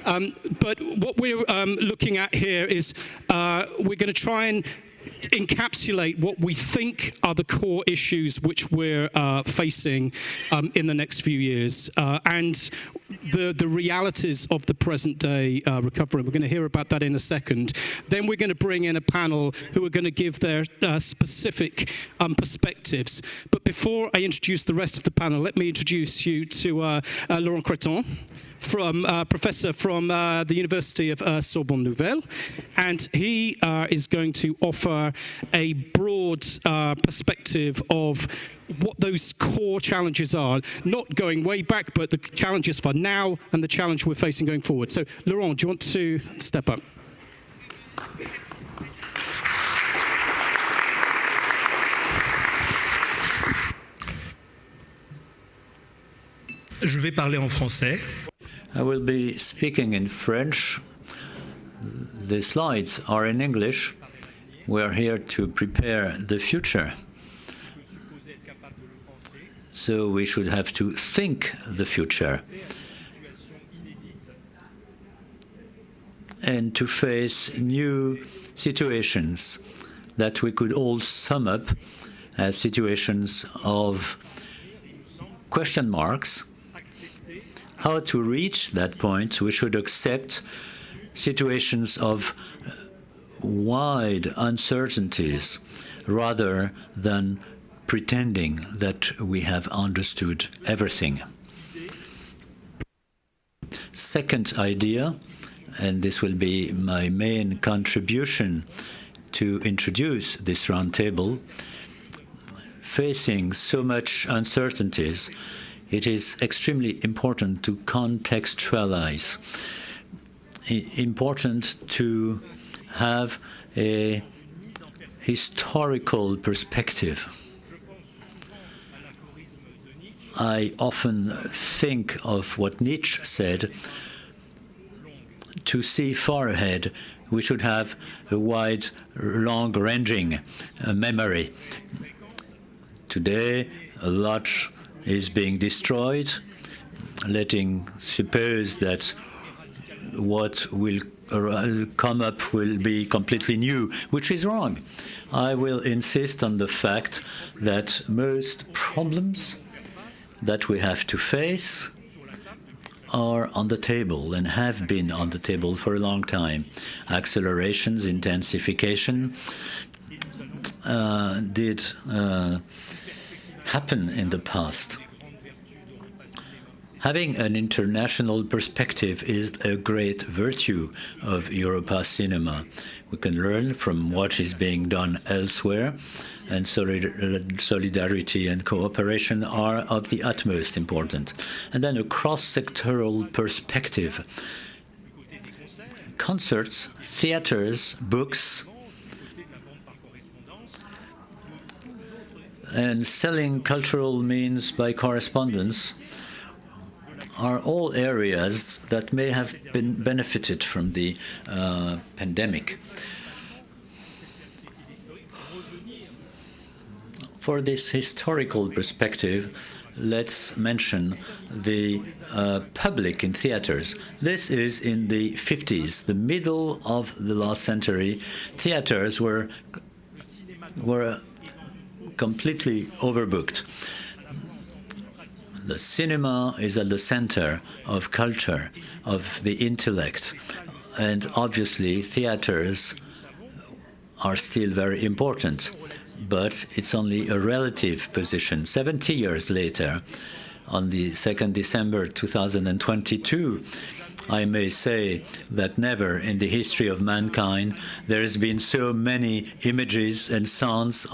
But what we're looking at here is we're going to try and encapsulate what we think are the core issues which we're facing in the next few years and the realities of the present day recovery. We're going to hear about that in a second. Then we're going to bring in a panel who are going to give their specific perspectives. But before I introduce the rest of the panel, let me introduce you to Laurent CRETON, professor from the University of Sorbonne Nouvelle, and he is going to offer a broad perspective of what those core challenges are, not going way back, but the challenges for now and the challenge we're facing going forward. So, Laurent, do you want to step up?
Je vais parler en français.
I will be speaking in French. The slides are in English. We are here to prepare the future. So we should have to think the future and to face new situations that we could all sum up as situations of question marks. How to reach that point, we should accept situations of wide uncertainties rather than pretending that we have understood everything. Second idea, and this will be my main contribution to introduce this roundtable, facing so much uncertainties, it is extremely important to contextualize, important to have a historical perspective. I often think of what Nietzsche said: to see far ahead, we should have a wide, long-ranging memory. Today, a lot is being destroyed, letting suppose that what will come up will be completely new, which is wrong. I will insist on the fact that most problems that we have to face are on the table and have been on the table for a long time. Accelerations, intensification did happen in the past. Having an international perspective is a great virtue of Europa Cinema. We can learn from what is being done elsewhere, and solidarity and cooperation are of the utmost importance. And then a cross-sectoral perspective. Concerts, theaters, books, and selling cultural means by correspondence are all areas that may have been benefited from the pandemic. For this historical perspective, let's mention the public in theaters. This is in the 50s, the middle of the last century. Theaters were completely overbooked. The cinema is at the center of culture, of the intellect, and obviously theaters are still very important. But it's only a relative position. 70 years later, on the 2nd December 2022, I may say that never in the history of mankind there has been so many images and sounds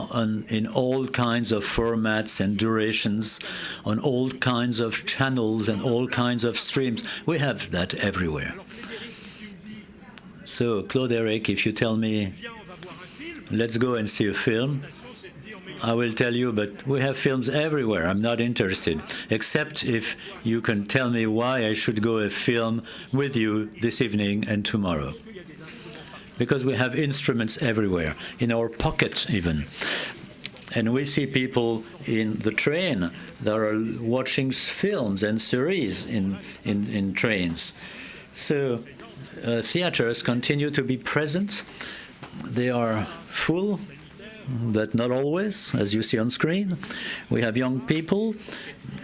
in all kinds of formats and durations, on all kinds of channels and all kinds of streams. We have that everywhere. So, Claude-ERIC, if you tell me, let's go and see a film, I will tell you, but we have films everywhere. I'm not interested, except if you can tell me why I should go a film with you this evening and tomorrow. Because we have instruments everywhere, in our pocket even. And we see people in the train that are watching films and series in trains. So theaters continue to be present. They are full, but not always, as you see on screen. We have young people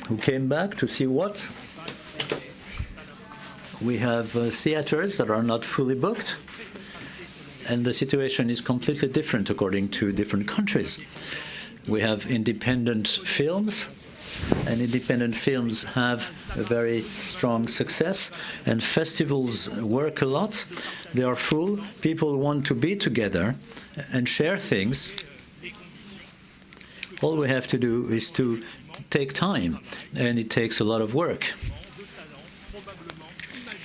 who came back to see what? We have theaters that are not fully booked, and the situation is completely different according to different countries. We have independent films, and independent films have a very strong success, and festivals work a lot. They are full. People want to be together and share things. All we have to do is to take time, and it takes a lot of work.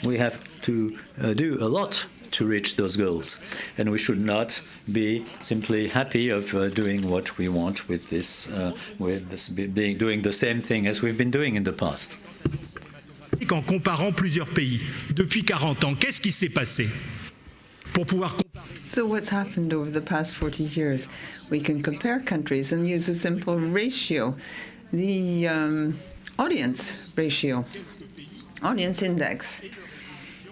We have to do a lot to reach those goals, and we should not be simply happy of doing what we want with this doing the same thing as we've been doing in the past.
En comparant plusieurs pays depuis 40 ans, qu'est-ce qui s'est passé pour pouvoir comparer?
So what's happened over the past 40 years? We can compare countries and use a simple ratio, the audience ratio, audience index.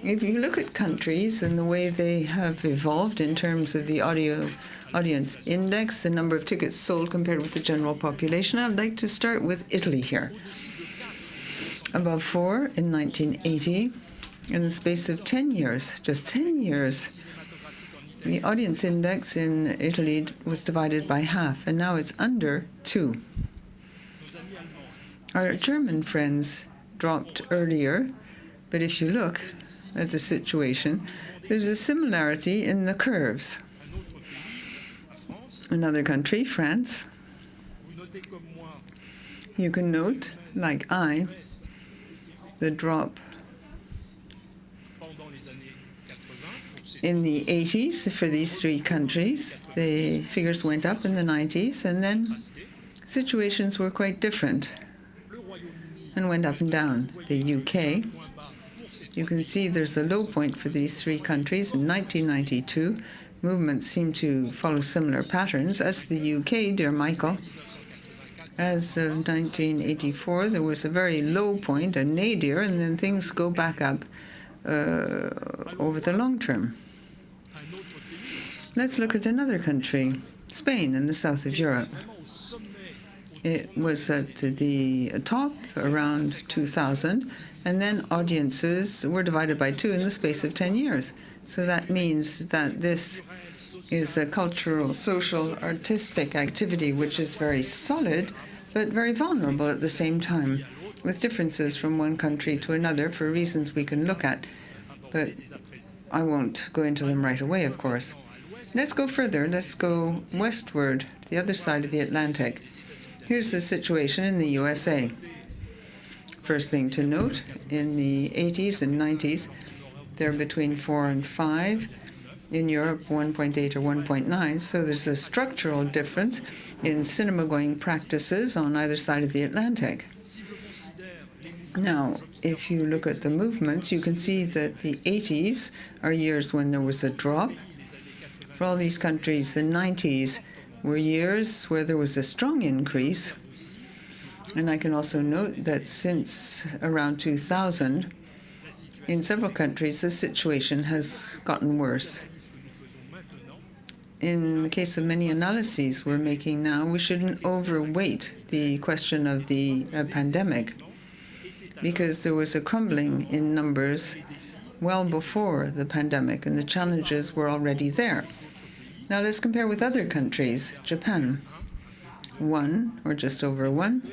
If you look at countries and the way they have evolved in terms of the audience index, the number of tickets sold compared with the general population, I'd like to start with Italy here. Above 4 in 1980. In the space of 10 years, just 10 years, the audience index in Italy was divided by half, and now it's under 2. Our German friends dropped earlier, but if you look at the situation, there's a similarity in the curves. Another country, France, You can note, like I, the drop in the 80s for these three countries. The figures went up in the 90s, and then situations were quite different and went up and down. The UK, you can see there's a low point for these three countries in 1992. Movements seem to follow similar patterns. As the UK, dear Michael, as of 1984, there was a very low point, a nadir, and then things go back up over the long term. Let's look at another country, Spain, in the south of Europe. It was at the top around 2000, and then audiences were divided by two in the space of 10 years. So that means that this is a cultural, social, artistic activity which is very solid, but very vulnerable at the same time, with differences from one country to another for reasons we can look at. But I won't go into them right away, of course. Let's go further. Let's go westward, the other side of the Atlantic. Here's the situation in the USA. First thing to note, in the 80s and 90s, they're between 4 and 5. In Europe, 1.8 or 1.9. So there's a structural difference in cinema-going practices on either side of the Atlantic. Now, if you look at the movements, you can see that the 80s are years when there was a drop. For all these countries, the 90s were years where there was a strong increase. And I can also note that since around 2000, in several countries, the situation has gotten worse. In the case of many analyses we're making now, we shouldn't overweight the question of the pandemic, because there was a crumbling in numbers well before the pandemic, and the challenges were already there. Now let's compare with other countries. Japan, 1 or just over 1.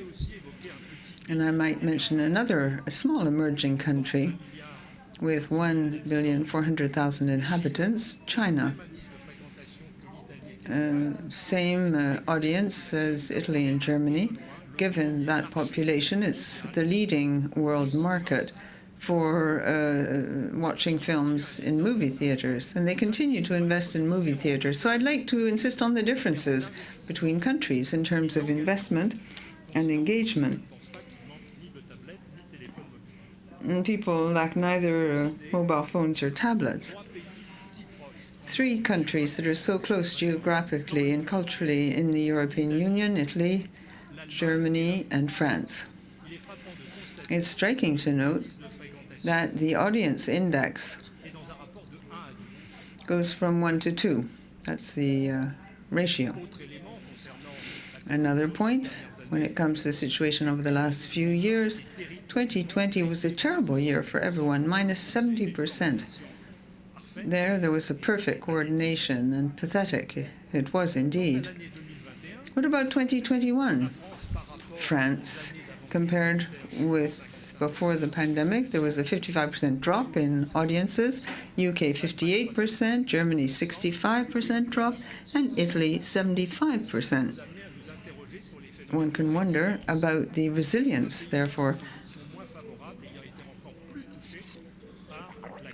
And I might mention another, a small emerging country with 1,400,000 inhabitants, China. Same audience as Italy and Germany. Given that population, it's the leading world market for watching films in movie theaters, and they continue to invest in movie theaters. So I'd like to insist on the differences between countries in terms of investment and engagement. And people lack neither mobile phones or tablets. 3 countries that are so close geographically and culturally in the European Union: Italy, Germany, and France. It's striking to note that the audience index goes from 1 to 2. That's the ratio. Another point, when it comes to the situation over the last few years, 2020 was a terrible year for everyone, minus 70%. There was a perfect coordination, and pathetic it was indeed. What about 2021? France, compared with before the pandemic, there was a 55% drop in audiences, UK 58%, Germany 65% drop, and Italy 75%. One can wonder about the resilience, therefore.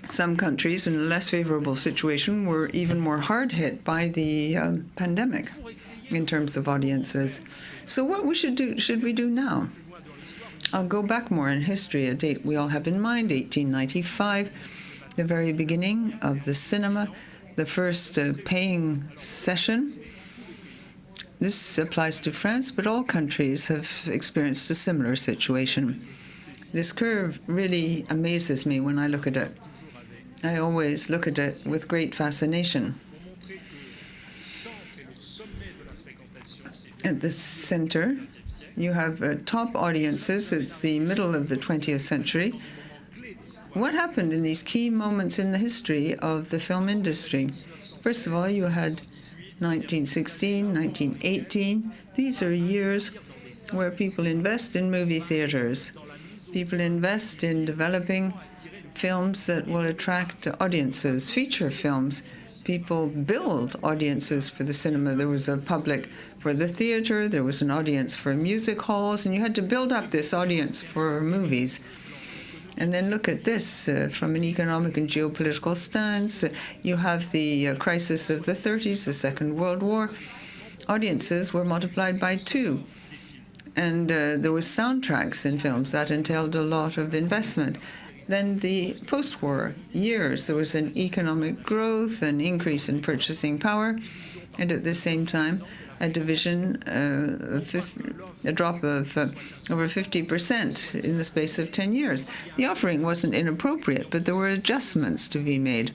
Some countries in a less favorable situation were even more hard hit by the pandemic in terms of audiences. So what should we do now? I'll go back more in history, a date we all have in mind, 1895, the very beginning of the cinema, the first paying session. This applies to France, but all countries have experienced a similar situation. This curve really amazes me when I look at it. I always look at it with great fascination. At the center, you have top audiences. It's the middle of the 20th century. What happened in these key moments in the history of the film industry? First of all, you had 1916, 1918. These are years where people invest in movie theaters. People invest in developing films that will attract audiences, feature films. people build audiences for the cinema. There was a public for the theater, there was an audience for music halls, and you had to build up this audience for movies. And then look at this, from an economic and geopolitical stance. You have the crisis of the 30s, the Second World War. Audiences were multiplied by 2. And there was soundtracks in films. That entailed a lot of investment. Then the post-war years, there was an economic growth, an increase in purchasing power, and at the same time, a division, a drop of over 50% in the space of 10 years. The offering wasn't inappropriate, but there were adjustments to be made.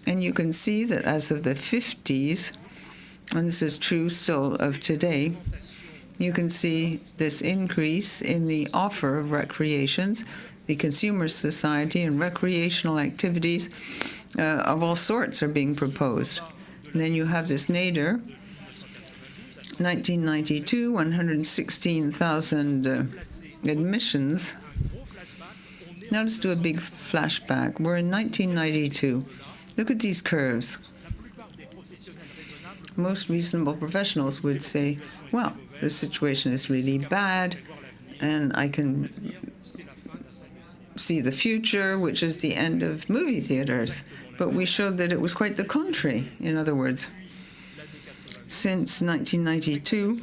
And you can see that as of the 50s, and this is true still of today, you can see this increase in the offer of recreations, the consumer society and recreational activities of all sorts are being proposed. And then you have this nadir, 1992, 116,000 admissions. Now let's do a big flashback. We're in 1992. Look at these curves. Most reasonable professionals would say, well, the situation is really bad, and I can see the future, which is the end of movie theaters. But we showed that it was quite the contrary, in other words. Since 1992,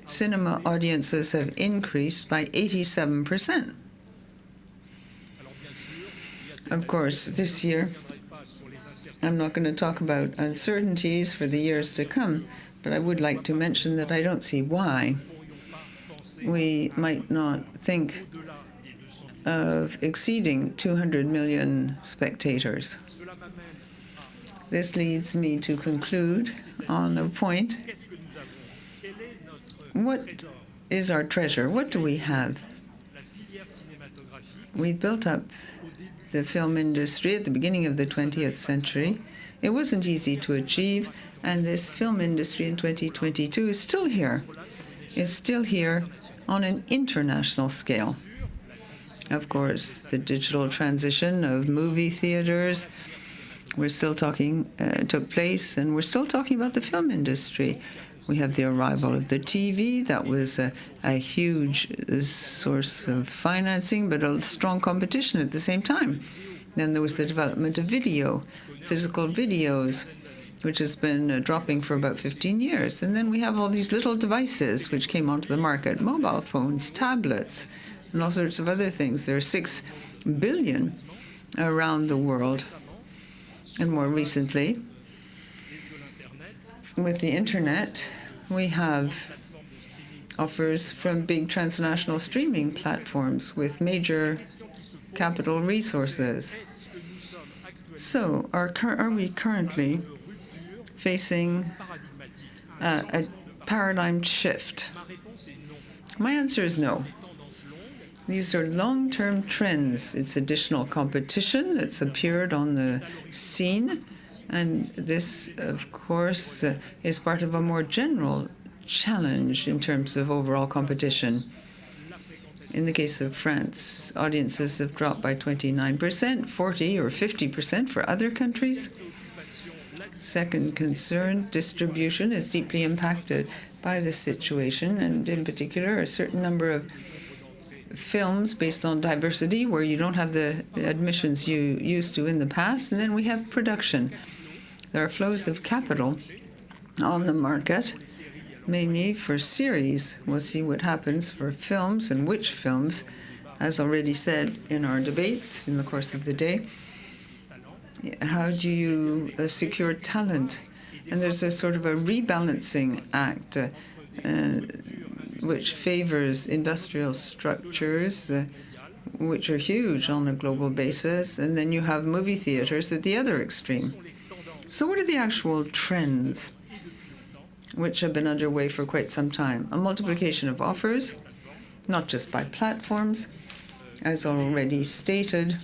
cinema audiences have increased by 87%. Of course, this year, I'm not going to talk about uncertainties for the years to come, but I would like to mention that I don't see why we might not think of exceeding 200 million spectators. This leads me to conclude on a point. What is our treasure? What do we have? We built up the film industry at the beginning of the 20th century. It wasn't easy to achieve, and this film industry in 2022 is still here. It's still here on an international scale. Of course, the digital transition of movie theaters, we're still talking, took place, and we're still talking about the film industry. We have the arrival of the TV. That was a huge source of financing, but a strong competition at the same time. Then there was the development of video, physical videos, which has been dropping for about 15 years. And then we have all these little devices which came onto the market, mobile phones, tablets, and all sorts of other things. There are 6 billion around the world. And more recently, with the internet, we have offers from big transnational streaming platforms with major capital resources. So are we currently facing a paradigm shift? My answer is no. These are long-term trends. It's additional competition that's appeared on the scene, and this, of course, is part of a more general challenge in terms of overall competition. In the case of France, audiences have dropped by 29%, 40 or 50% for other countries. Second concern, distribution is deeply impacted by the situation, and in particular, a certain number of films based on diversity where you don't have the admissions you used to in the past. And then we have production. There are flows of capital on the market, mainly for series. We'll see what happens for films and which films, as already said in our debates in the course of the day. How do you secure talent? And there's a sort of a rebalancing act which favors industrial structures, which are huge on a global basis, and then you have movie theaters at the other extreme. So what are the actual trends which have been underway for quite some time? A multiplication of offers, not just by platforms, as already stated,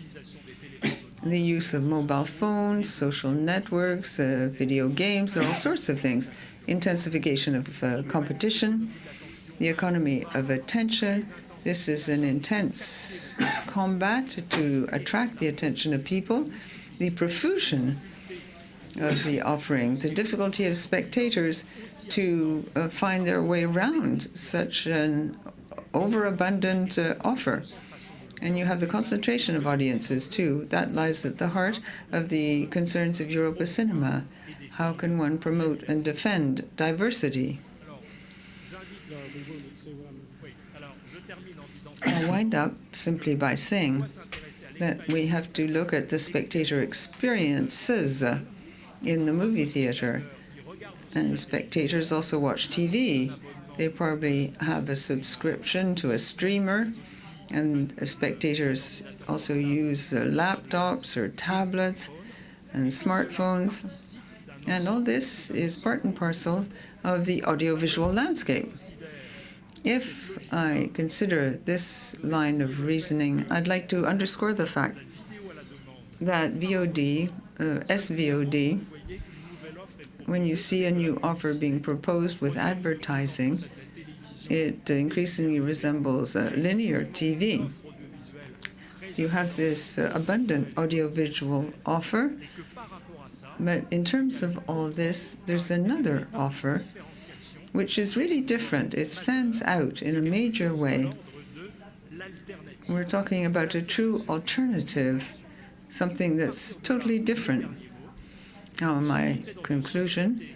the use of mobile phones, social networks, video games, there are all sorts of things, intensification of competition, the economy of attention. This is an intense combat to attract the attention of people. The profusion of the offering, the difficulty of spectators to find their way around such an overabundant offer. And you have the concentration of audiences, too. That lies at the heart of the concerns of Europa Cinema. How can one promote and defend diversity? I'll wind up simply by saying that we have to look at the spectator experiences in the movie theater. And spectators also watch TV. They probably have a subscription to a streamer, and spectators also use laptops or tablets and smartphones. And all this is part and parcel of the audiovisual landscape. If I consider this line of reasoning, I'd like to underscore the fact that VOD, SVOD, when you see a new offer being proposed with advertising, it increasingly resembles linear TV. You have this abundant audiovisual offer, but in terms of all this, there's another offer which is really different. It stands out in a major way. We're talking about a true alternative, something that's totally different. Now, in my conclusion,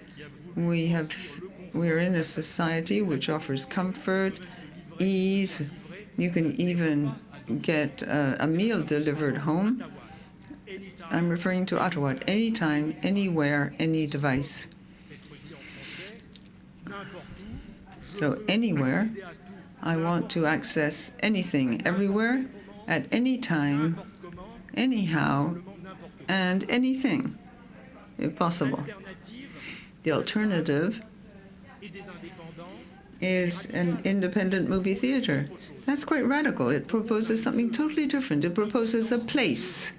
we're in a society which offers comfort, ease. You can even get a meal delivered home. I'm referring to Ottawa, at any time, anywhere, any device. So anywhere, I want to access anything, everywhere, at any time, anyhow, and anything, if possible. The alternative is an independent movie theater. That's quite radical. It proposes something totally different. It proposes a place,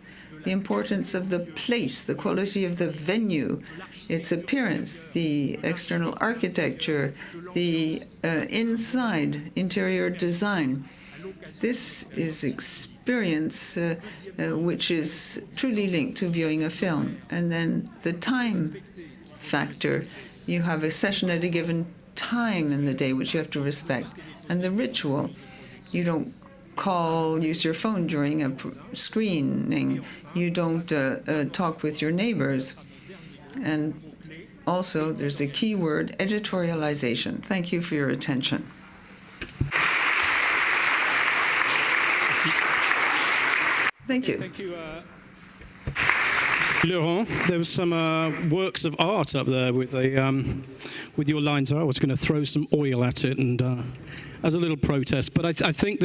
the importance of the place, the quality of the venue, its appearance, the external architecture, the interior design. This is experience which is truly linked to viewing a film. And then the time factor. You have a session at a given time in the day which you have to respect. And the ritual. You don't use your phone during a screening. You don't talk with your neighbors. And also, there's a key word, editorialization. Thank you for your attention. Thank you.
Thank you, Laurent. There was some works of art up there with with your lines. I was going to throw some oil at it and as a little protest, but I think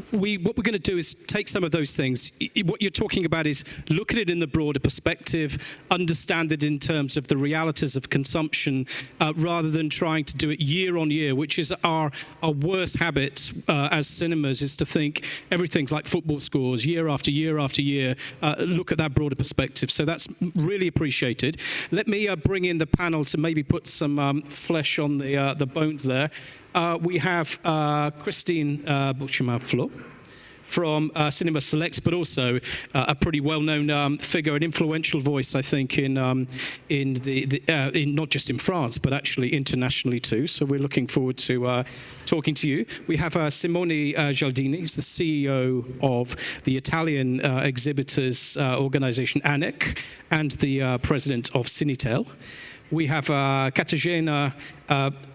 what we're going to do is take some of those things. What you're talking about is look at it in the broader perspective, understand it in terms of the realities of consumption, rather than trying to do it year on year, which is our worst habit as cinemas, is to think everything's like football scores, year after year after year. Look at that broader perspective. So that's really appreciated. Let me bring in the panel to maybe put some flesh on the bones there. We have Christine BEAUCHEMIN-FLOT from Cinéma Select, but also a pretty well-known figure, an influential voice, I think, in not just in France, but actually internationally too. So we're looking forward to talking to you. We have Simone Gialdini, who's the CEO of the Italian exhibitors organization ANEC and the president of Cinétel. We have KATARZYNA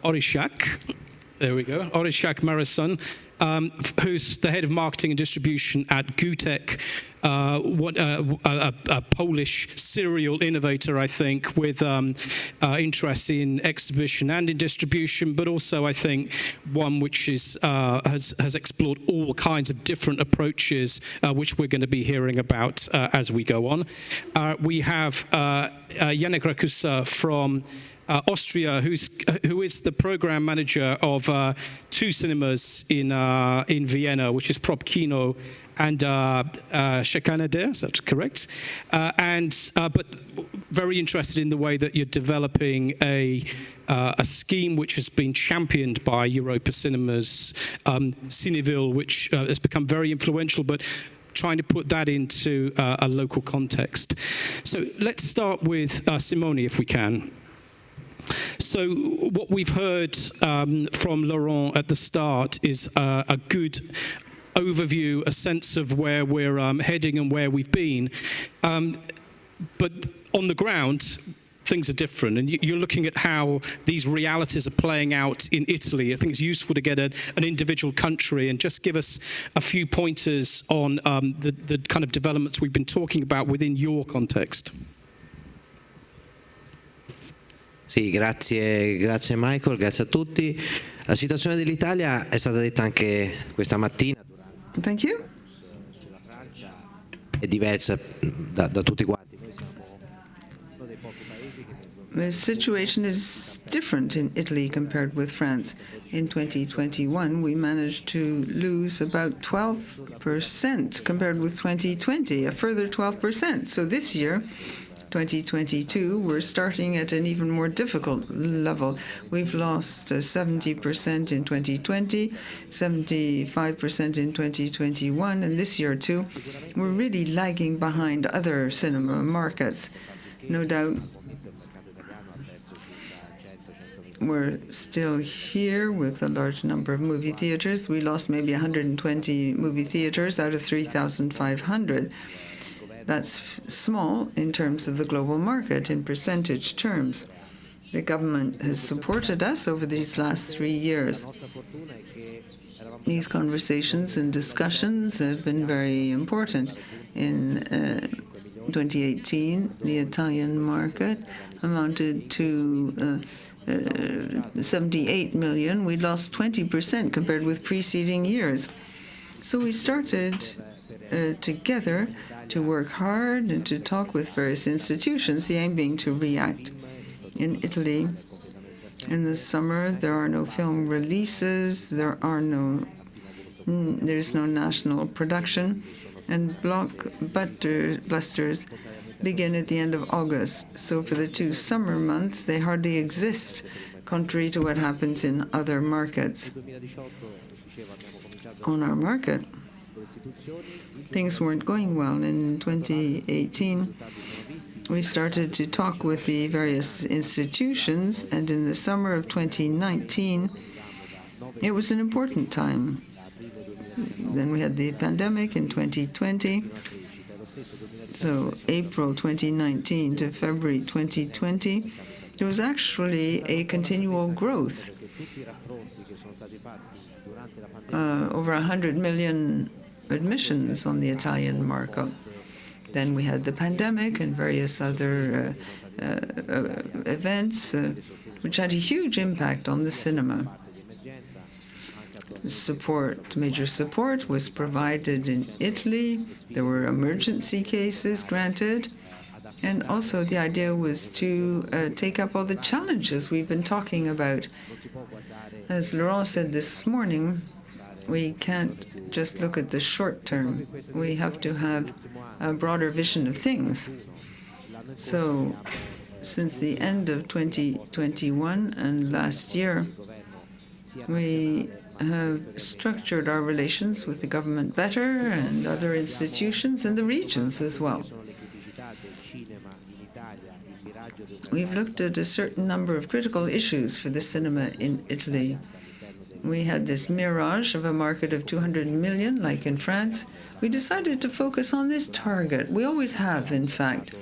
ORYSIAK. There we go, ORYSIAK-MARRISON, who's the head of marketing and distribution at Gutek, a Polish serial innovator, I think, with interest in exhibition and in distribution, but also, I think, one which is has explored all kinds of different approaches, which we're going to be hearing about as we go on. We have JANNICK RAKUSA from Austria, who is the program manager of two cinemas in Vienna, which is Prop Kino and Shekanader, is that correct? But very interested in the way that you're developing a scheme which has been championed by Europa Cinemas, Cinéville, which has become very influential, but trying to put that into a local context. So let's start with Simone, if we can. So what we've heard from Laurent at the start is a good overview, a sense of where we're heading and where we've been. But on the ground, things are different, and you're looking at how these realities are playing out in Italy. I think it's useful to get an individual country and just give us a few pointers on the kind of developments we've been talking about within your context.
Sì, grazie Michael, grazie a tutti. La situazione dell'Italia è stata detta anche questa mattina.
Thank you.
È diversa da tutti quanti.
The situation is different in Italy compared with France. In 2021, we managed to lose about 12% compared with 2020, a further 12%. So this year, 2022, we're starting at an even more difficult level. We've lost 70% in 2020, 75% in 2021, and this year too, we're really lagging behind other cinema markets. No doubt, we're still here with a large number of movie theaters. We lost maybe 120 movie theaters out of 3,500. That's small in terms of the global market in percentage terms. The government has supported us over these last 3 years. These conversations and discussions have been very important. In 2018, the Italian market amounted to 78 million. We lost 20% compared with preceding years. So we started together to work hard and to talk with various institutions, the aim being to react. In Italy, in the summer, there are no film releases, there's no national production, and blockbusters begin at the end of August. So for the 2 summer months, they hardly exist, contrary to what happens in other markets. On our market, things weren't going well. In 2018, we started to talk with the various institutions, and in the summer of 2019, it was an important time. Then we had the pandemic in 2020. So April 2019 to February 2020, there was actually a continual growth. Over 100 million admissions on the Italian market. Then we had the pandemic and various other events which had a huge impact on the cinema. Major support was provided in Italy. There were emergency cases granted. And also the idea was to take up all the challenges we've been talking about. As Laurent said this morning, we can't just look at the short term. We have to have a broader vision of things. So since the end of 2021 and last year, we have structured our relations with the government better and other institutions and the regions as well. We've looked at a certain number of critical issues for the cinema in Italy. We had this mirage of a market of 200 million, like in France. We decided to focus on this target. We always have, in fact.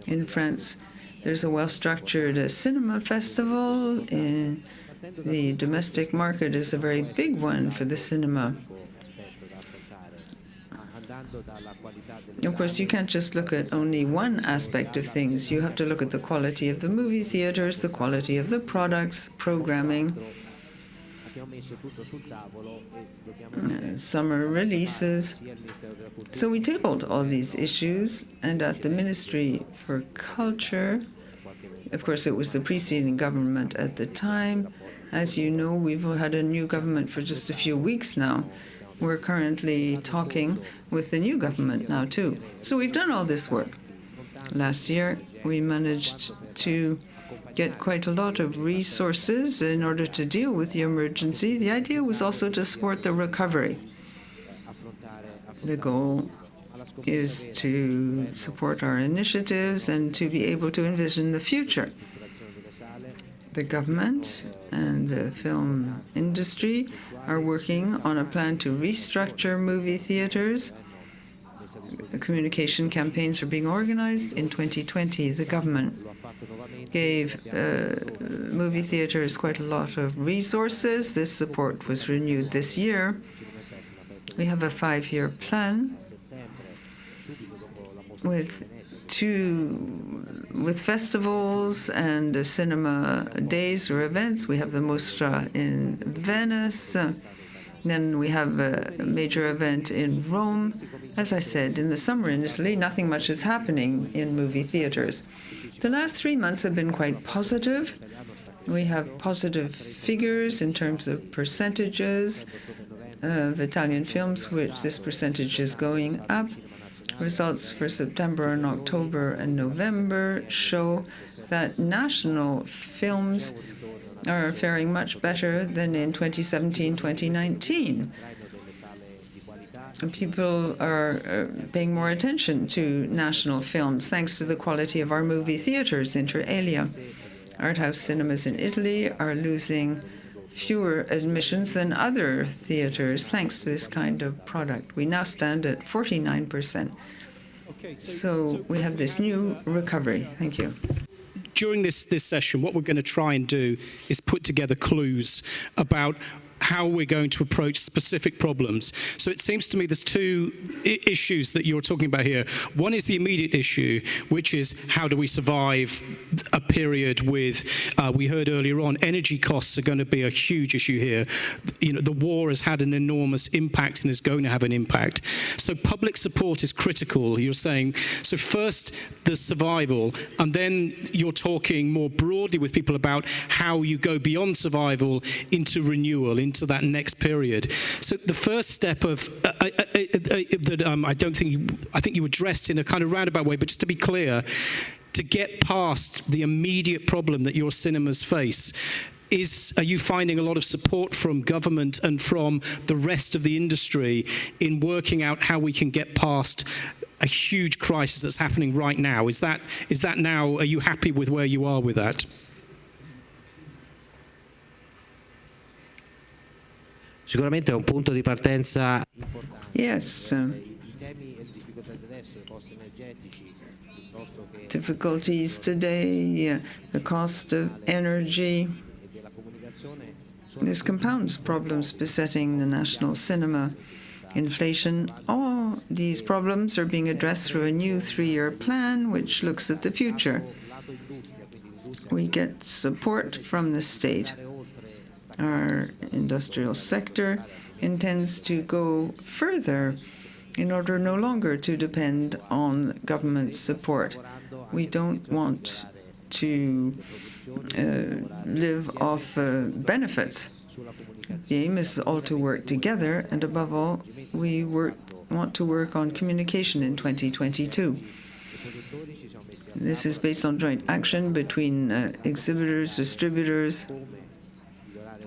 In France, there's a well-structured cinema festival. The domestic market is a very big one for the cinema. Of course, you can't just look at only one aspect of things. You have to look at the quality of the movie theaters, the quality of the products, programming, summer releases. So we tabled all these issues, and at the Ministry for Culture, of course, it was the preceding government at the time. As you know, we've had a new government for just a few weeks now. We're currently talking with the new government now, too. So we've done all this work. Last year, we managed to get quite a lot of resources in order to deal with the emergency. The idea was also to support the recovery. The goal is to support our initiatives and to be able to envision the future. The government and the film industry are working on a plan to restructure movie theaters. Communication campaigns are being organized. In 2020, the government gave movie theaters quite a lot of resources. This support was renewed this year. We have a 5-year plan with festivals and cinema days or events. We have the Mostra in Venice. Then we have a major event in Rome. As I said, in the summer in Italy, nothing much is happening in movie theaters. The last 3 months have been quite positive. We have positive figures in terms of percentages of Italian films, which this percentage is going up. Results for September and October and November show that national films are faring much better than in 2017-2019. People are paying more attention to national films thanks to the quality of our movie theaters, inter alia. Art house cinemas in Italy are losing fewer admissions than other theaters thanks to this kind of product. We now stand at 49%. So we have this new recovery. Thank you.
During this session, what we're going to try and do is put together clues about how we're going to approach specific problems. So it seems to me there's two issues that you're talking about here. One is the immediate issue, which is how do we survive a period with, we heard earlier on, energy costs are going to be a huge issue here. You know, the war has had an enormous impact and is going to have an impact. So public support is critical, you're saying. So first, the survival, and then you're talking more broadly with people about how you go beyond survival into renewal, into that next period. So the first step of that I think you addressed in a kind of roundabout way, but just to be clear, to get past the immediate problem that your cinemas face, are you finding a lot of support from government and from the rest of the industry in working out how we can get past a huge crisis that's happening right now? Is that now, are you happy with where you are with that?
Sicuramente è un punto di partenza.
Yes. Difficulties today, the cost of energy. This compounds problems besetting the national cinema. Inflation, all these problems are being addressed through a new 3-year plan which looks at the future. We get support from the state. Our industrial sector intends to go further in order no longer to depend on government support. We don't want to live off benefits. The aim is all to work together, and above all, we want to work on communication in 2022. This is based on joint action between exhibitors, distributors.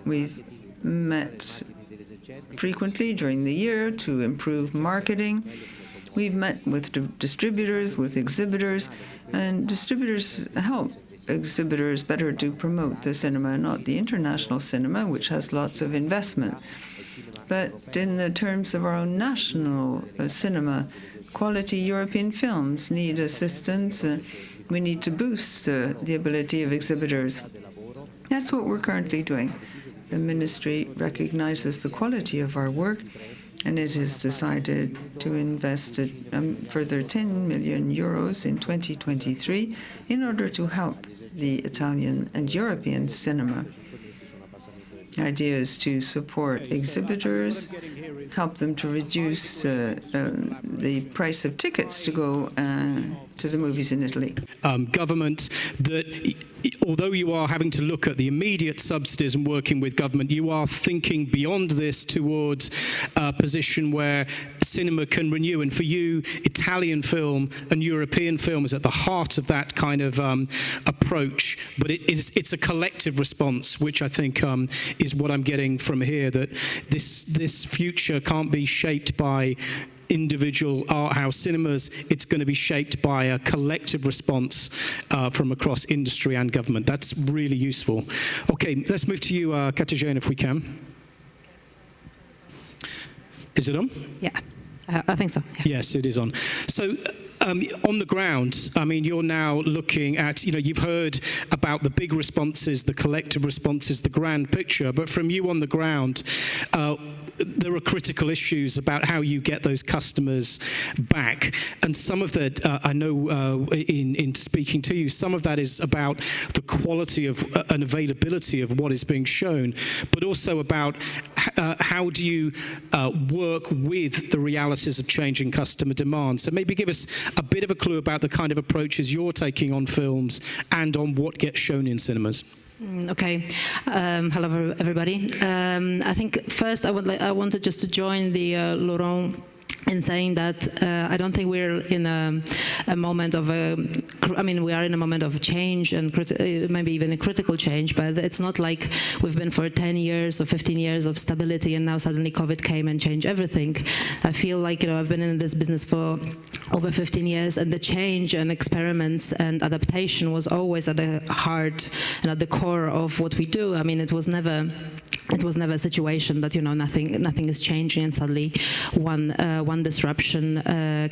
We've met frequently during the year to improve marketing. We've met with distributors, with exhibitors, and distributors help exhibitors better to promote the cinema, not the international cinema, which has lots of investment. But in the terms of our own national cinema, quality European films need assistance. We need to boost the ability of exhibitors. That's what we're currently doing. The ministry recognizes the quality of our work, and it has decided to invest a further 10 million euros in 2023 in order to help the Italian and European cinema. The idea is to support exhibitors, help them to reduce the price of tickets to go to the movies in Italy.
Government, that although you are having to look at the immediate subsidies and working with government, you are thinking beyond this towards a position where cinema can renew. And for you, Italian film and European film is at the heart of that kind of approach. But it's a collective response, which I think is what I'm getting from here, that this future can't be shaped by individual art house cinemas. It's going to be shaped by a collective response from across industry and government. That's really useful. Okay, let's move to you, KATARZYNA, if we can. Is it on?
Yeah, I think so. Yeah.
Yes, it is on. So, on the ground, I mean, you're now looking at, you've heard about the big responses, the collective responses, the grand picture, but from you on the ground, there are critical issues about how you get those customers back. And some of that, I know in speaking to you, some of that is about the quality of and availability of what is being shown, but also about how do you work with the realities of changing customer demand. So maybe give us a bit of a clue about the kind of approaches you're taking on films and on what gets shown in cinemas.
Okay. Hello, everybody. I think first I wanted just to join the Laurent in saying that I don't think we're in a moment of we are in a moment of change and maybe even a critical change, but it's not like we've been for 10 years or 15 years of stability and now suddenly COVID came and changed everything. I feel like, I've been in this business for over 15 years, and the change and experiments and adaptation was always at the heart and at the core of what we do. I mean, it was never a situation that nothing is changing and suddenly one disruption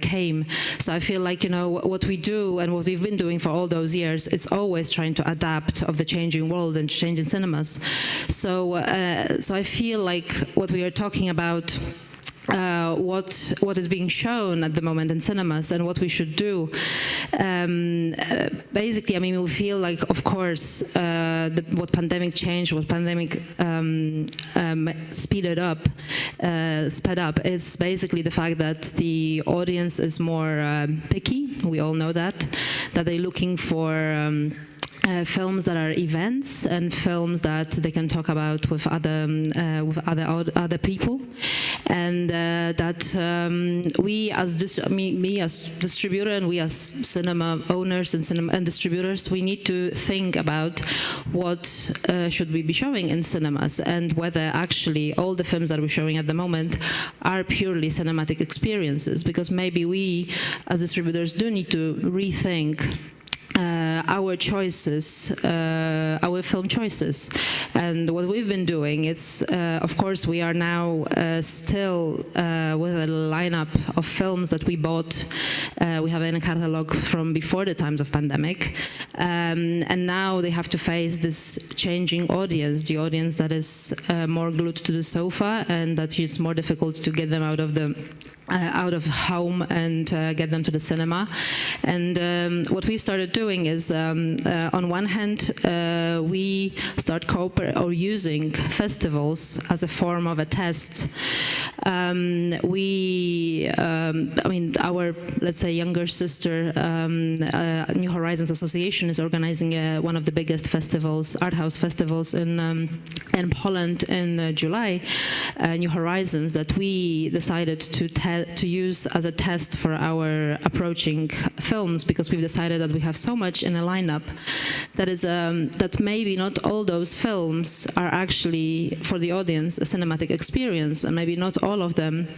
came. So I feel like what we do and what we've been doing for all those years, it's always trying to adapt of the changing world and changing cinemas. So I feel like what we are talking about. What is being shown at the moment in cinemas and what we should do. Basically, I mean, we feel like, of course, what pandemic changed, what pandemic sped up is basically the fact that the audience is more picky. We all know that they're looking for films that are events and films that they can talk about with other people, and that we as me as distributor and we as cinema owners and distributors, we need to think about what should we be showing in cinemas and whether actually all the films that we're showing at the moment are purely cinematic experiences, because maybe we as distributors do need to rethink our choices, our film choices. And what we've been doing is, of course, we are now still with a lineup of films that we bought. We have a catalog from before the times of pandemic. And now they have to face this changing audience, the audience that is more glued to the sofa and that it's more difficult to get them out of home and get them to the cinema. And what we started doing is, on one hand, we start using festivals as a form of a test. I mean, our, let's say, younger sister, New Horizons Association, is organizing one of the biggest festivals, art house festivals in Poland in July, New Horizons, that we decided to use as a test for our approaching films, because we've decided that we have so much in a lineup that is that maybe not all those films are actually for the audience a cinematic experience, and maybe not all of them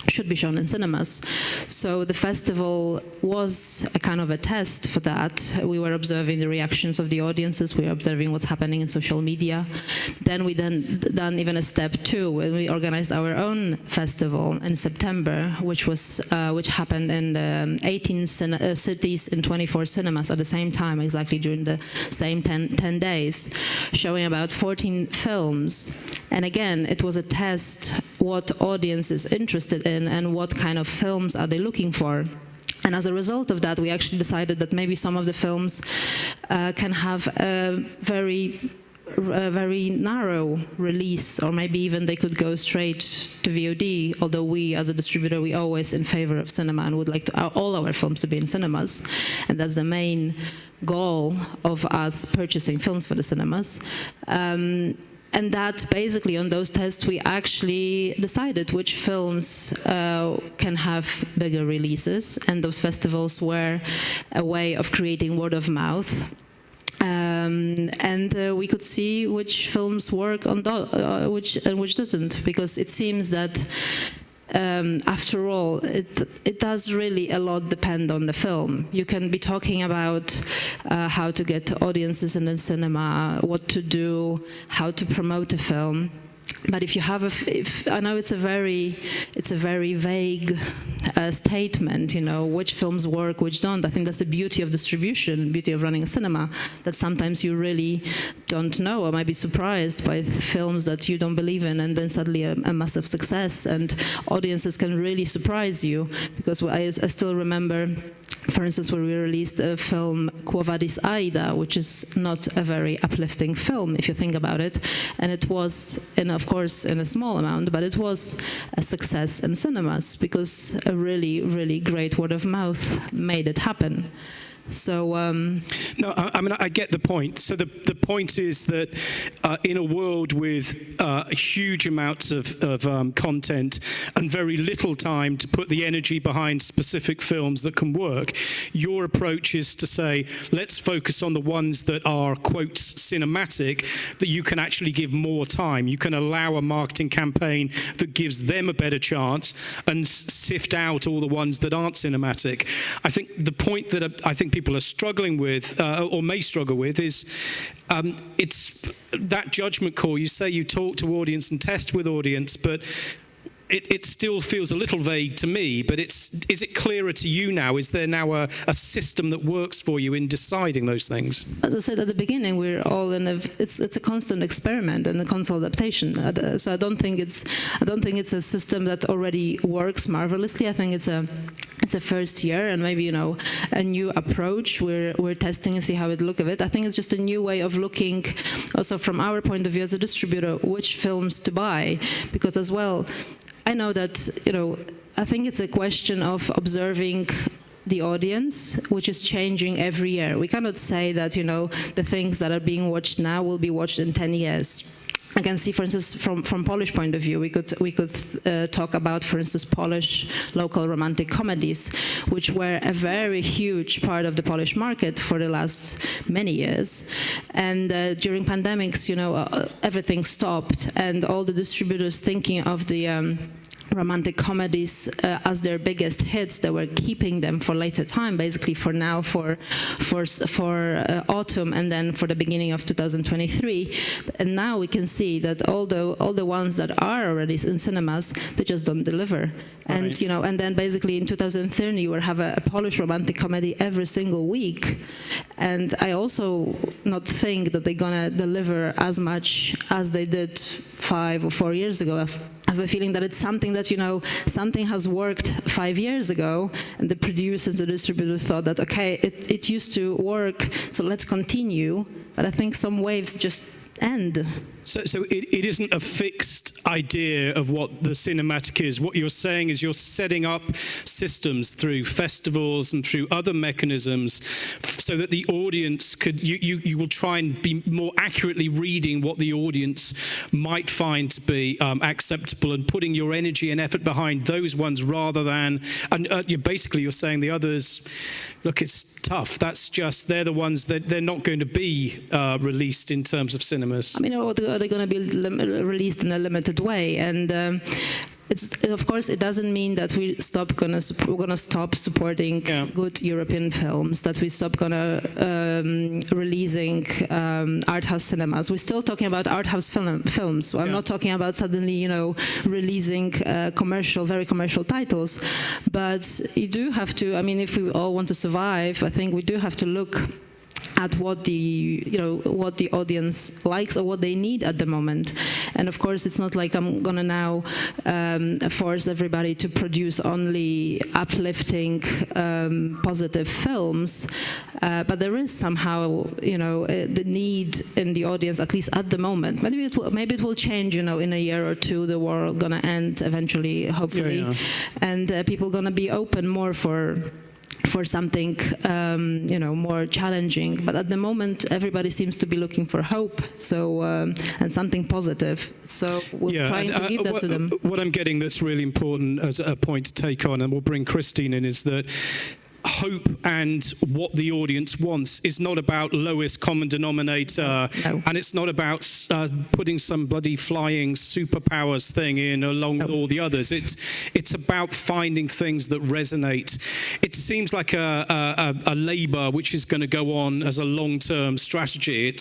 should be shown in cinemas. So the festival was a kind of a test for that. We were observing the reactions of the audiences, we were observing what's happening in social media. Then we done even a step two, when we organized our own festival in September, which happened in 18 cities in 24 cinemas at the same time, exactly during the same 10 days, showing about 14 films. And again, it was a test what audience is interested in and what kind of films are they looking for. And as a result of that, we actually decided that maybe some of the films can have a very narrow release, or maybe even they could go straight to VOD, although we, as a distributor, we always in favor of cinema and would like all our films to be in cinemas. And that's the main goal of us purchasing films for the cinemas. And that basically on those tests we actually decided which films can have bigger releases, and those festivals were a way of creating word of mouth. And we could see which films work on which doesn't, because it seems that after all, it does really a lot depend on the film. You can be talking about how to get audiences in the cinema, what to do, how to promote a film. But if you have I know it's a very vague statement, you know, which films work, which don't. I think that's the beauty of distribution, beauty of running a cinema, that sometimes you really don't know or might be surprised by films that you don't believe in, and then suddenly a massive success, and audiences can really surprise you. Because I still remember, for instance, when we released a film, Quo Vadis Aida, which is not a very uplifting film, if you think about it, and it was, of course, in a small amount, but it was a success in cinemas because a really, really great word of mouth made it happen. So
no, I mean, I get the point. So the point is that in a world with huge amounts of content and very little time to put the energy behind specific films that can work, your approach is to say, let's focus on the ones that are, quote, cinematic, that you can actually give more time. You can allow a marketing campaign that gives them a better chance and sift out all the ones that aren't cinematic. I think the point that I think people are struggling with, or may struggle with, is it's that judgment call. You say you talk to audience and test with audience, but it still feels a little vague to me. But is it clearer to you now? Is there now a system that works for you in deciding those things?
As I said at the beginning, we're all in it's a constant experiment and a constant adaptation. So I don't think it's a system that already works marvelously. I think it's a first year and maybe, you know, a new approach. We're testing and see how it look of it. I think it's just a new way of looking, also from our point of view as a distributor, which films to buy, because as well, I know that, you know, I think it's a question of observing the audience, which is changing every year. We cannot say that, you know, the things that are being watched now will be watched in 10 years. I can see, for instance, from Polish point of view, we could talk about, for instance, Polish local romantic comedies, which were a very huge part of the Polish market for the last many years. And during pandemics, you know, everything stopped, and all the distributors thinking of the romantic comedies as their biggest hits, they were keeping them for later time, basically for now, for autumn, and then for the beginning of 2023. And now we can see that all the ones that are already in cinemas, they just don't deliver. And right. You know, and then basically in 2030 you will have a Polish romantic comedy every single week. And I also not think that they're gonna deliver as much as they did 5 or 4 years ago. I have a feeling that it's something that, you know, something has worked 5 years ago, and the producers and the distributors thought that, okay, it used to work, so let's continue. But I think some waves just end.
So it isn't a fixed idea of what the cinematic is. What you're saying is you're setting up systems through festivals and through other mechanisms so that the audience could, you will try and be more accurately reading what the audience might find to be acceptable, and putting your energy and effort behind those ones rather than, and you're saying the others, look, it's tough. They're the ones that they're not going to be released in terms of cinemas. I
mean, they're going to be released in a limited way, and of course, it doesn't mean that we're gonna stop supporting good European films, that we stop releasing art house cinemas. We're still talking about art house films. So I'm not talking about suddenly, you know, releasing very commercial titles. But you do have to. I mean, if we all want to survive, I think we do have to look at what the audience likes or what they need at the moment. And of course, it's not like I'm gonna now force everybody to produce only uplifting, positive films, but there is somehow, you know, the need in the audience, at least at the moment. Maybe it will change, you know, in a year or two. The war gonna end eventually, hopefully, and people gonna be open more for something, you know, more challenging. But at the moment, everybody seems to be looking for hope, so and something positive. So we're trying to give that to them.
What I'm getting that's really important as a point to take on, and we'll bring Christine in, is that hope and what the audience wants is not about lowest common denominator, and it's not about putting some bloody flying superpowers thing in along with all the others. It's about finding things that resonate. It seems like a labour which is going to go on as a long-term strategy.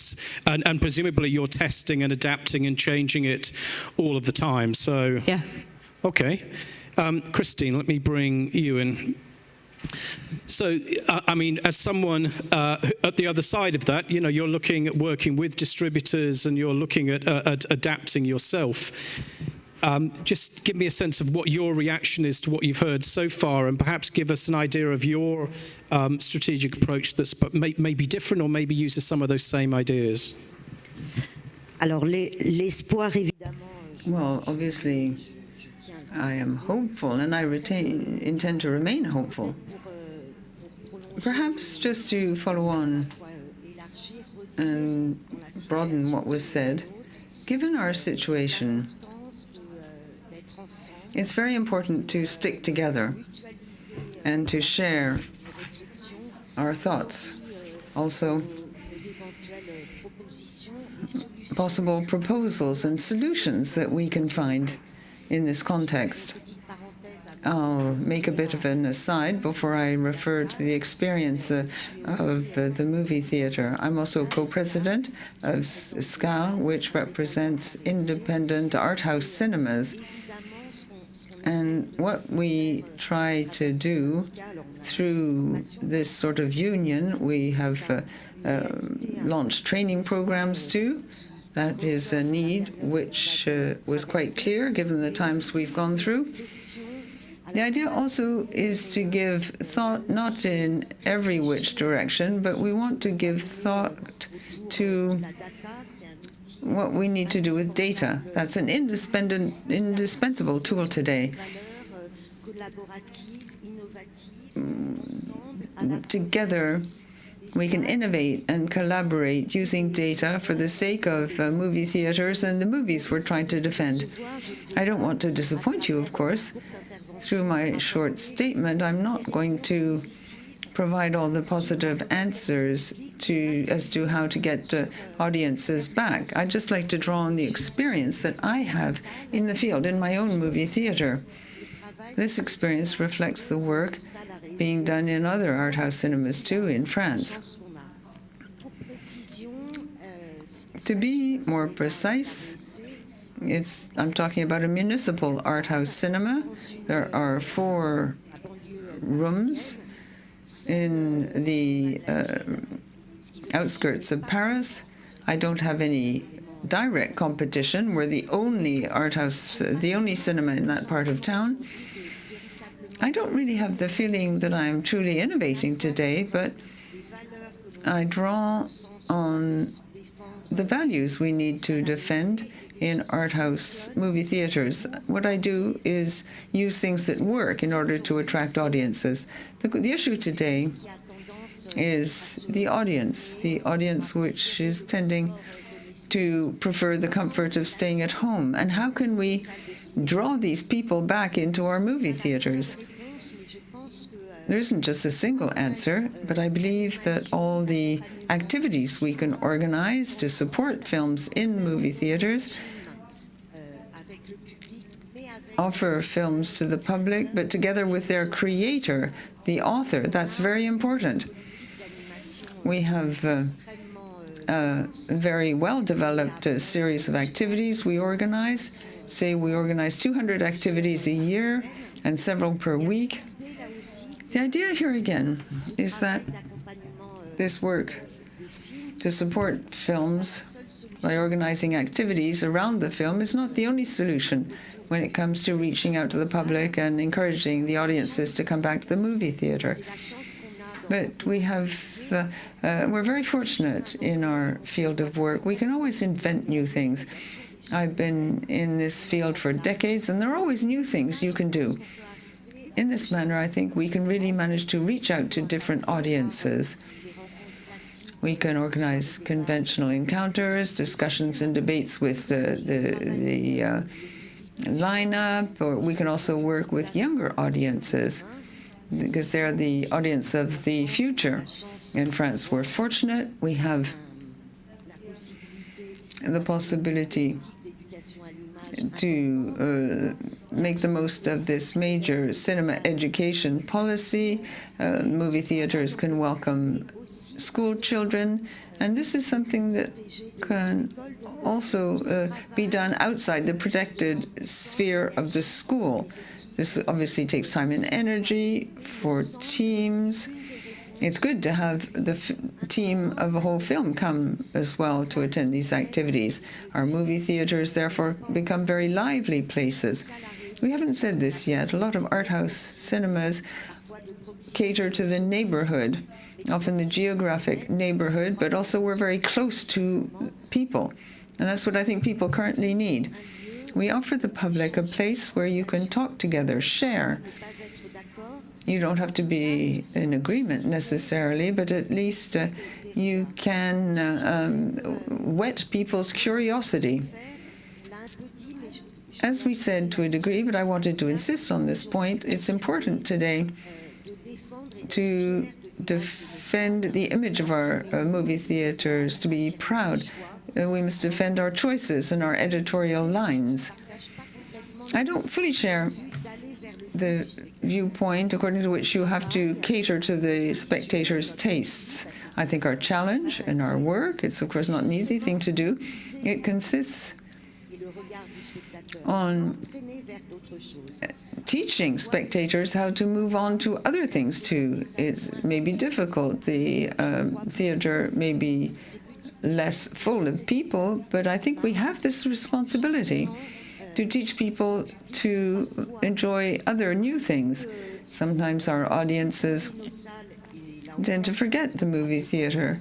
And presumably you're testing and adapting and changing it all of the time. So
yeah,
okay, Christine, let me bring you in. So, I mean, as someone at the other side of that, you know, you're looking at working with distributors and you're looking at adapting yourself. Just give me a sense of what your reaction is to what you've heard so far, and perhaps give us an idea of your strategic approach that's may be different or maybe uses some of those same ideas.
Well, obviously, I am hopeful, and I intend to remain hopeful. Perhaps just to follow on and broaden what was said, given our situation, it's very important to stick together and to share our thoughts. Also, possible proposals and solutions that we can find in this context. I'll make a bit of an aside before I refer to the experience of the movie theater. I'm also co-president of SCAL, which represents independent art house cinemas. And what we try to do through this sort of union, we have launched training programs too. That is a need which was quite clear given the times we've gone through. The idea also is to give thought not in every which direction, but we want to give thought to what we need to do with data. That's an indispensable tool today. Together, we can innovate and collaborate using data for the sake of movie theaters and the movies we're trying to defend. I don't want to disappoint you, of course. Through my short statement, I'm not going to provide all the positive answers as to how to get audiences back. I'd just like to draw on the experience that I have in the field, in my own movie theater. This experience reflects the work being done in other art house cinemas too in France. To be more precise, I'm talking about a municipal art house cinema. There are 4 rooms in the outskirts of Paris. I don't have any direct competition. We're the only art house, the only cinema in that part of town. I don't really have the feeling that I'm truly innovating today, but I draw on the values we need to defend in art house movie theaters. What I do is use things that work in order to attract audiences. The issue today is the audience which is tending to prefer the comfort of staying at home. And how can we draw these people back into our movie theaters? There isn't just a single answer, but I believe that all the activities we can organize to support films in movie theaters, offer films to the public, but together with their creator, the author, that's very important. We have a very well-developed series of activities we organize. Say we organize 200 activities a year and several per week. The idea here again is that this work to support films by organizing activities around the film is not the only solution when it comes to reaching out to the public and encouraging the audiences to come back to the movie theater. But we're very fortunate in our field of work. We can always invent new things. I've been in this field for decades, and there are always new things you can do. In this manner, I think we can really manage to reach out to different audiences. We can organize conventional encounters, discussions and debates with the lineup, or we can also work with younger audiences because they're the audience of the future. In France, we're fortunate. We have the possibility to make the most of this major cinema education policy. Movie theaters can welcome school children, and this is something that can also be done outside the protected sphere of the school. This obviously takes time and energy for teams. It's good to have the team of a whole film come as well to attend these activities. Our movie theaters, therefore, become very lively places. We haven't said this yet. A lot of art house cinemas cater to the neighborhood, often the geographic neighborhood, but also we're very close to people. And that's what I think people currently need. We offer the public a place where you can talk together, share. You don't have to be in agreement necessarily, but at least you can whet people's curiosity. As we said to a degree, but I wanted to insist on this point, it's important today to defend the image of our movie theaters, to be proud. We must defend our choices and our editorial lines. I don't fully share the viewpoint according to which you have to cater to the spectators' tastes. I think our challenge and our work, it's of course not an easy thing to do, it consists on teaching spectators how to move on to other things too. It may be difficult. The theater may be less full of people, but I think we have this responsibility to teach people to enjoy other new things. Sometimes our audiences tend to forget the movie theater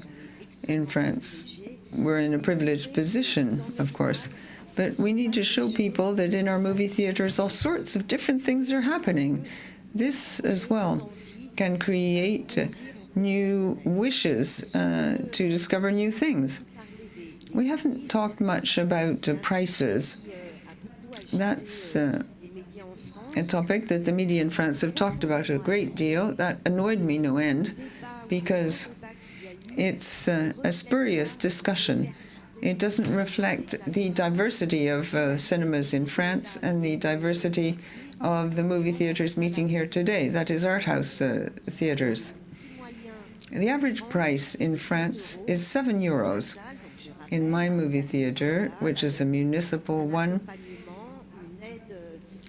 in France. We're in a privileged position, of course, but we need to show people that in our movie theaters all sorts of different things are happening. This as well can create new wishes to discover new things. We haven't talked much about prices. That's a topic that the media in France have talked about a great deal. That annoyed me no end, because it's a spurious discussion. It doesn't reflect the diversity of cinemas in France and the diversity of the movie theaters meeting here today, that is art house theaters. The average price in France is €7. In my movie theater, which is a municipal one,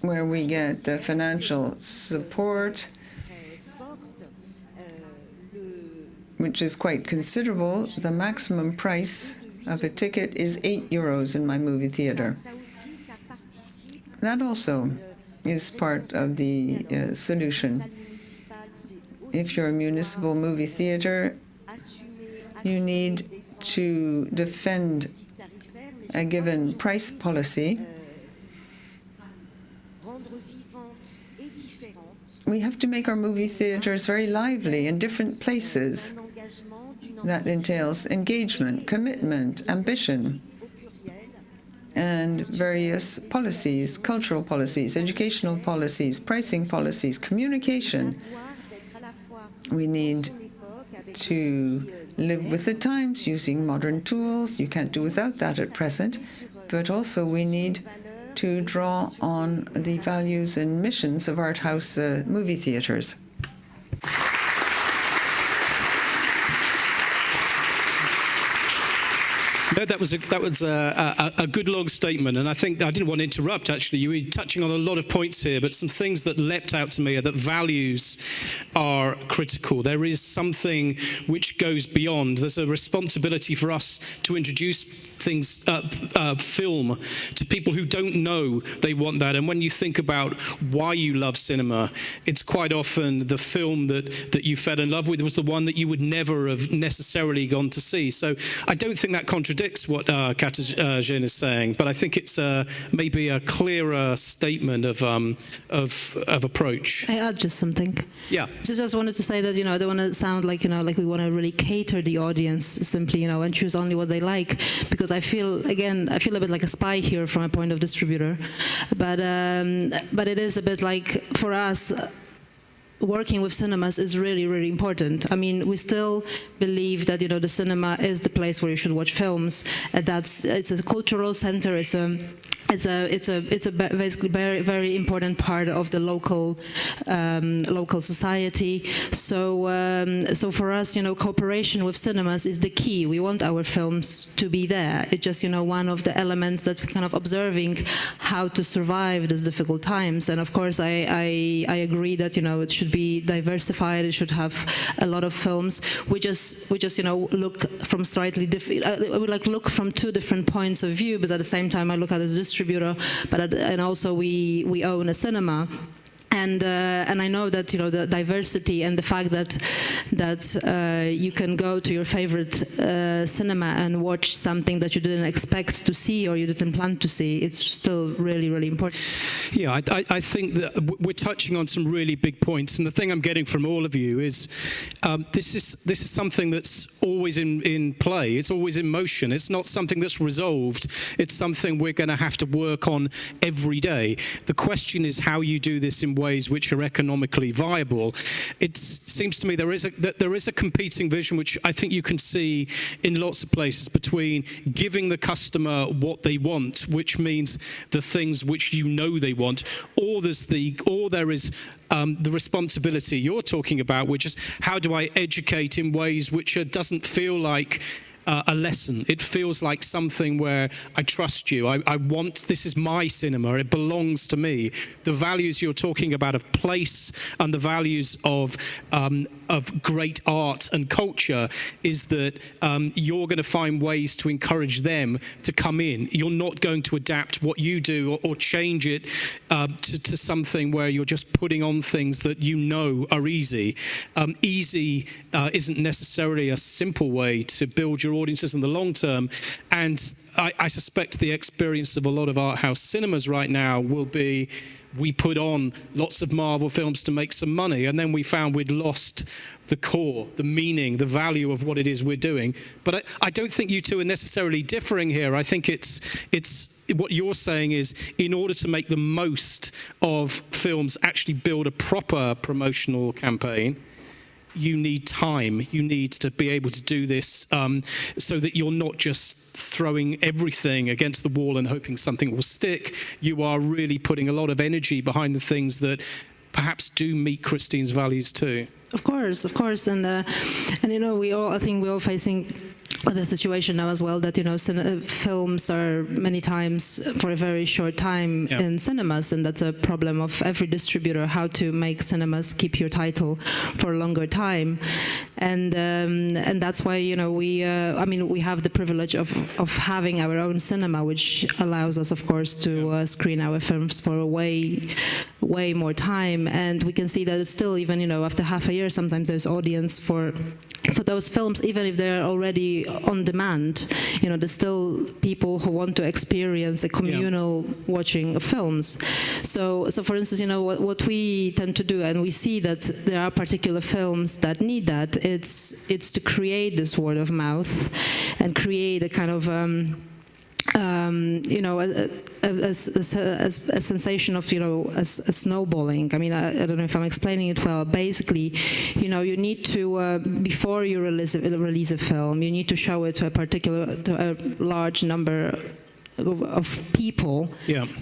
where we get financial support, which is quite considerable, the maximum price of a ticket is €8 in my movie theater. That also is part of the solution. If you're a municipal movie theater, you need to defend a given price policy. We have to make our movie theaters very lively in different places. That entails engagement, commitment, ambition, and various policies, cultural policies, educational policies, pricing policies, communication. We need to live with the times using modern tools. You can't do without that at present, but also we need to draw on the values and missions of art house movie theaters.
No, that was a good long statement, and I think I didn't want to interrupt. Actually, you were touching on a lot of points here, but some things that leapt out to me are that values are critical. There is something which goes beyond. There's a responsibility for us to introduce things, film, to people who don't know they want that. And when you think about why you love cinema, it's quite often the film that you fell in love with was the one that you would never have necessarily gone to see. So I don't think that contradicts what KATARZYNA is saying, but I think it's maybe a clearer statement of approach.
I add just something.
Yeah.
So just wanted to say that, I don't want to sound like, like we want to really cater the audience simply, and choose only what they like, because I feel a bit like a spy here from a point of distributor. But it is a bit like, for us, working with cinemas is really, really important. I mean, we still believe that, you know, the cinema is the place where you should watch films. It's a cultural center. It's a basically very, very important part of the local society. So for us, you know, cooperation with cinemas is the key. We want our films to be there. It's just, you know, one of the elements that we're kind of observing how to survive these difficult times. And of course, I agree that, you know, it should be diversified. It should have a lot of films. We just you know, look from slightly different. I would like look from two different points of view, but at the same time, I look at a distributor, and also we own a cinema. And I know that, you know, the diversity and the fact that you can go to your favorite cinema and watch something that you didn't expect to see or you didn't plan to see, it's still really, really important.
Yeah, I think that we're touching on some really big points, and the thing I'm getting from all of you is this is something that's always in play. It's always in motion. It's not something that's resolved. It's something we're going to have to work on every day. The question is how you do this in ways which are economically viable. It seems to me there is a competing vision, which I think you can see in lots of places, between giving the customer what they want, which means the things which you know they want, or there is the responsibility you're talking about, which is how do I educate in ways which doesn't feel like a lesson. It feels like something where I trust you. I want, this is my cinema. It belongs to me. The values you're talking about of place and the values of great art and culture is that you're going to find ways to encourage them to come in. You're not going to adapt what you do or change it to something where you're just putting on things that you know are easy. Easy isn't necessarily a simple way to build your audiences in the long term, and I suspect the experience of a lot of art house cinemas right now will be, we put on lots of Marvel films to make some money, and then we found we'd lost the core, the meaning, the value of what it is we're doing. But I don't think you two are necessarily differing here. I think it's what you're saying is, in order to make the most of films, actually build a proper promotional campaign, you need time. You need to be able to do this so that you're not just throwing everything against the wall and hoping something will stick. You are really putting a lot of energy behind the things that perhaps do meet Christine's values too.
Of course, and you know, I think we're all facing the situation now as well, that, you know, films are many times for a very short time in cinemas, and that's a problem of every distributor, how to make cinemas keep your title for a longer time. And that's why, you know, we have the privilege of having our own cinema, which allows us, of course, to screen our films for way more time. And we can see that it's still, even, you know, after half a year, sometimes there's audience for those films, even if they're already on demand. You know, there's still people who want to experience a communal watching of films. So for instance, you know, what we tend to do, and we see that there are particular films that need that, it's to create this word of mouth and create a kind of you know, a sensation of, you know, a snowballing. I mean, I don't know if I'm explaining it well. Basically, you know, you need to, before you release a film, you need to show it to a large number of people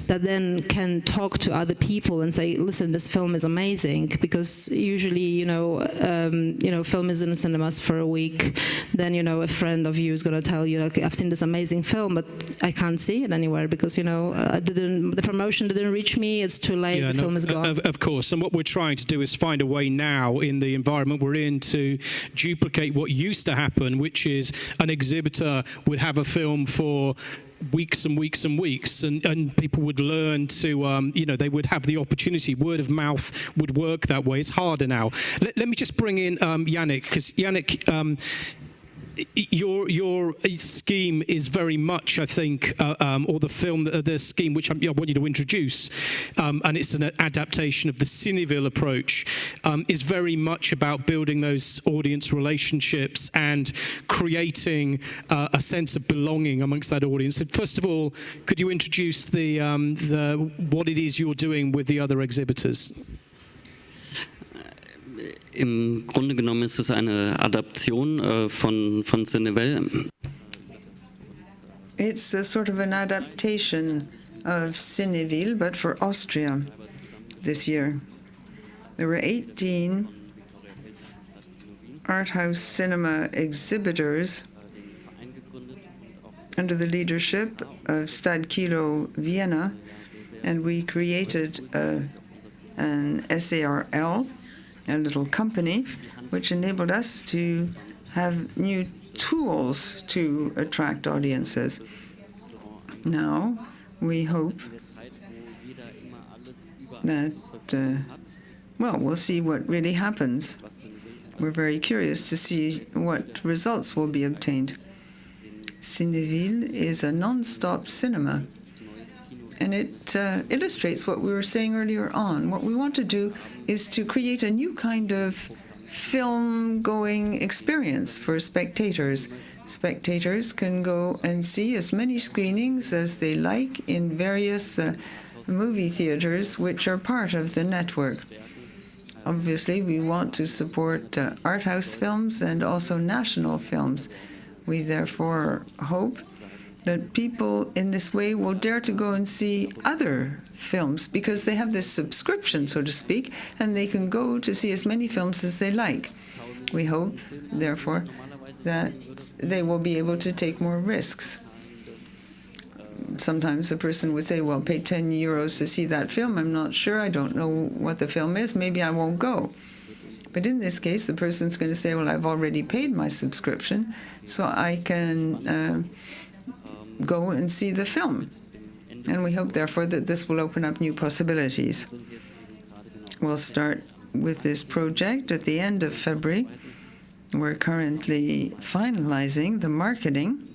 that then can talk to other people and say, listen, this film is amazing, because usually, you know, film is in the cinemas for a week, then, you know, a friend of you is going to tell you, like, I've seen this amazing film, but I can't see it anywhere because, you know, the promotion didn't reach me, it's too late, the film is gone.
Of course, and what we're trying to do is find a way now in the environment we're in to duplicate what used to happen, which is an exhibitor would have a film for weeks and weeks and weeks, and people would learn to, you know, they would have the opportunity. Word of mouth would work that way. It's harder now. Let me just bring in Jannik, because Jannik, your scheme is very much, I think, or the scheme which I want you to introduce, and it's an adaptation of the Cinéville approach, is very much about building those audience relationships and creating a sense of belonging amongst that audience. So first of all, could you introduce what it is you're doing with the other exhibitors?
Im Grunde genommen ist es eine Adaption von Nouvelle.
It's a sort of an adaptation of Cinéville, but for Austria this year. There were 18 art house cinema exhibitors under the leadership of Stadtkino Vienna, and we created an SARL, a little company, which enabled us to have new tools to attract audiences. Now, we hope that, well, we'll see what really happens. We're very curious to see what results will be obtained. Cinéville is a non-stop cinema, and it illustrates what we were saying earlier on. What we want to do is to create a new kind of film-going experience for spectators. Spectators can go and see as many screenings as they like in various movie theaters which are part of the network. Obviously, we want to support art house films and also national films. We therefore hope that people in this way will dare to go and see other films because they have this subscription, so to speak, and they can go to see as many films as they like. We hope, therefore, that they will be able to take more risks. Sometimes a person would say, well, pay 10 euros to see that film. I'm not sure. I don't know what the film is. Maybe I won't go. But in this case, the person's going to say, well, I've already paid my subscription, so I can go and see the film. And we hope, therefore, that this will open up new possibilities. We'll start with this project at the end of February. We're currently finalizing the marketing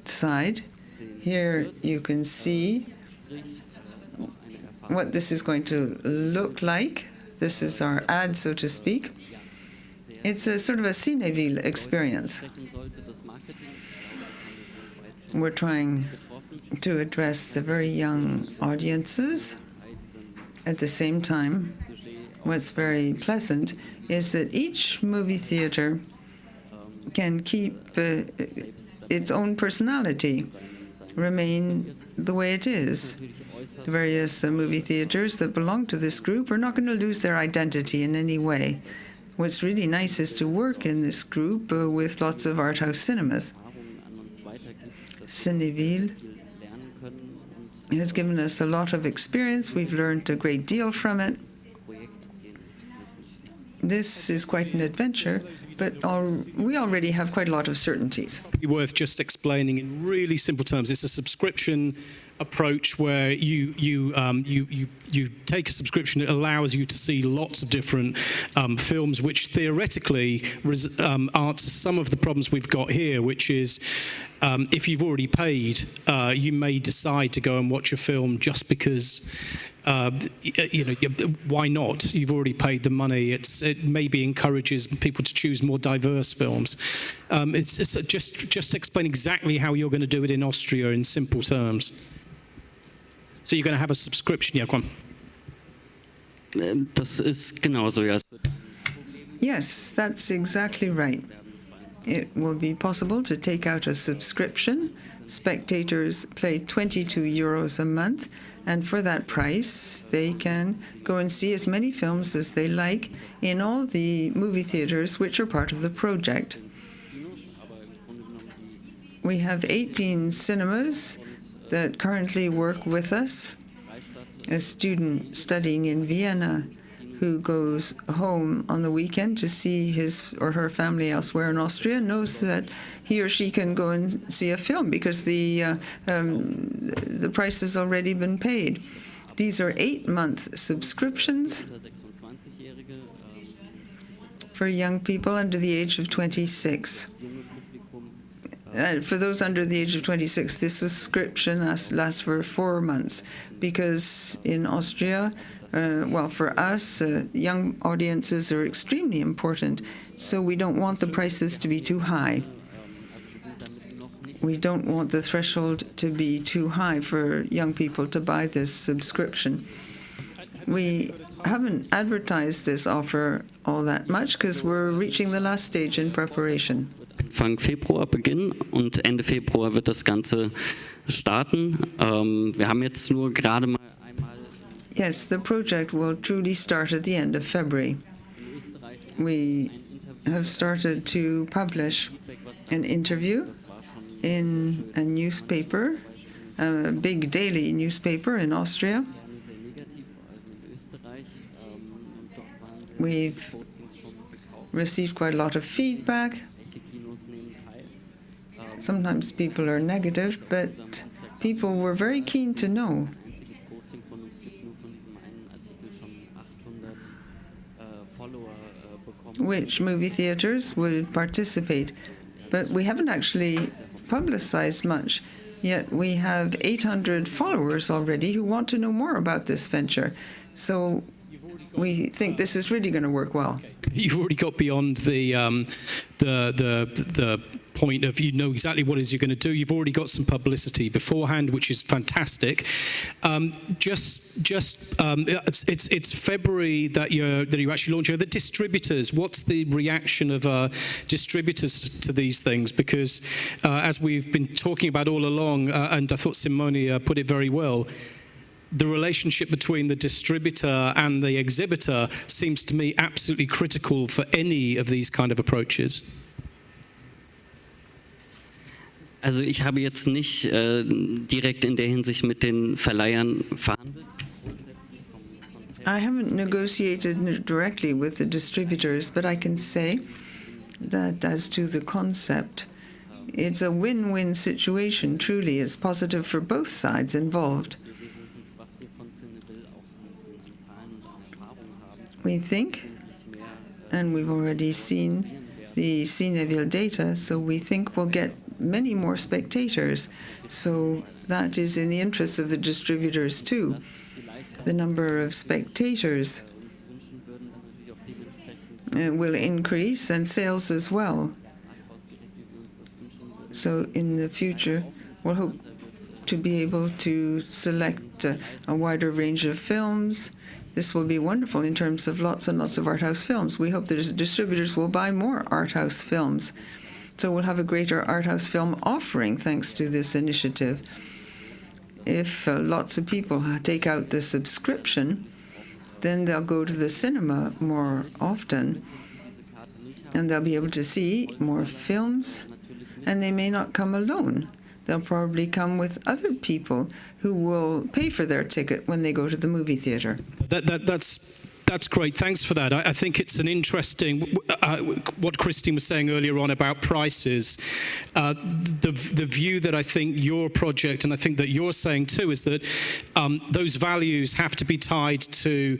side. Here you can see what this is going to look like. This is our ad, so to speak. It's a sort of a Cinéville experience. We're trying to address the very young audiences. At the same time, what's very pleasant is that each movie theater can keep its own personality, remain the way it is. The various movie theaters that belong to this group are not going to lose their identity in any way. What's really nice is to work in this group with lots of art house cinemas. Cinéville has given us a lot of experience. We've learned a great deal from it. This is quite an adventure, but we already have quite a lot of certainties.
Worth just explaining in really simple terms. It's a subscription approach where you take a subscription. It allows you to see lots of different films, which theoretically answer some of the problems we've got here, which is if you've already paid, you may decide to go and watch a film just because. Why not? You've already paid the money. It maybe encourages people to choose more diverse films. It's just explain exactly how you're going to do it in Austria in simple terms. So you're going to have a subscription, yeah, come on.
Das ist genauso, ja.
Yes, that's exactly right. It will be possible to take out a subscription. Spectators pay 22 euros a month, and for that price, they can go and see as many films as they like in all the movie theaters which are part of the project. We have 18 cinemas that currently work with us. A student studying in Vienna who goes home on the weekend to see his or her family elsewhere in Austria knows that he or she can go and see a film because the price has already been paid. These are 8-month subscriptions for young people under the age of 26. For those under the age of 26, this subscription lasts for 4 months because in Austria, well, for us, young audiences are extremely important, so we don't want the prices to be too high. We don't want the threshold to be too high for young people to buy this subscription. We haven't advertised this offer all that much because we're reaching the last stage in preparation.
Anfang Februar beginnen und Ende Februar wird das Ganze starten. Wir haben jetzt nur gerade mal einmal...
Yes, the project will truly start at the end of February. We have started to publish an interview in a newspaper, a big daily newspaper in Austria. We've received quite a lot of feedback. Sometimes people are negative, but people were very keen to know which movie theaters would participate. But we haven't actually publicized much, yet we have 800 followers already who want to know more about this venture. So we think this is really going to work well.
You've already got beyond the point of you know exactly what it is you're going to do. You've already got some publicity beforehand, which is fantastic. It's February that you're actually launching. The distributors, what's the reaction of distributors to these things? Because as we've been talking about all along, and I thought Simone put it very well, the relationship between the distributor and the exhibitor seems to me absolutely critical for any of these kind of approaches.
Also ich habe jetzt nicht direkt in der Hinsicht mit den Verleihern verhandelt.
I haven't negotiated directly with the distributors, but I can say that as to the concept, it's a win-win situation, truly. It's positive for both sides involved. We think, and we've already seen the Nouvelle data, so we think we'll get many more spectators. So that is in the interest of the distributors too. The number of spectators will increase and sales as well. So in the future, we'll hope to be able to select a wider range of films. This will be wonderful in terms of lots and lots of art house films. We hope the distributors will buy more art house films. So we'll have a greater art house film offering thanks to this initiative. If lots of people take out the subscription, then they'll go to the cinema more often, and they'll be able to see more films, and they may not come alone. They'll probably come with other people who will pay for their ticket when they go to the movie theater.
That's great. Thanks for that. I think it's an interesting, what Christine was saying earlier on about prices. The view that I think your project, and I think that you're saying too, is that those values have to be tied to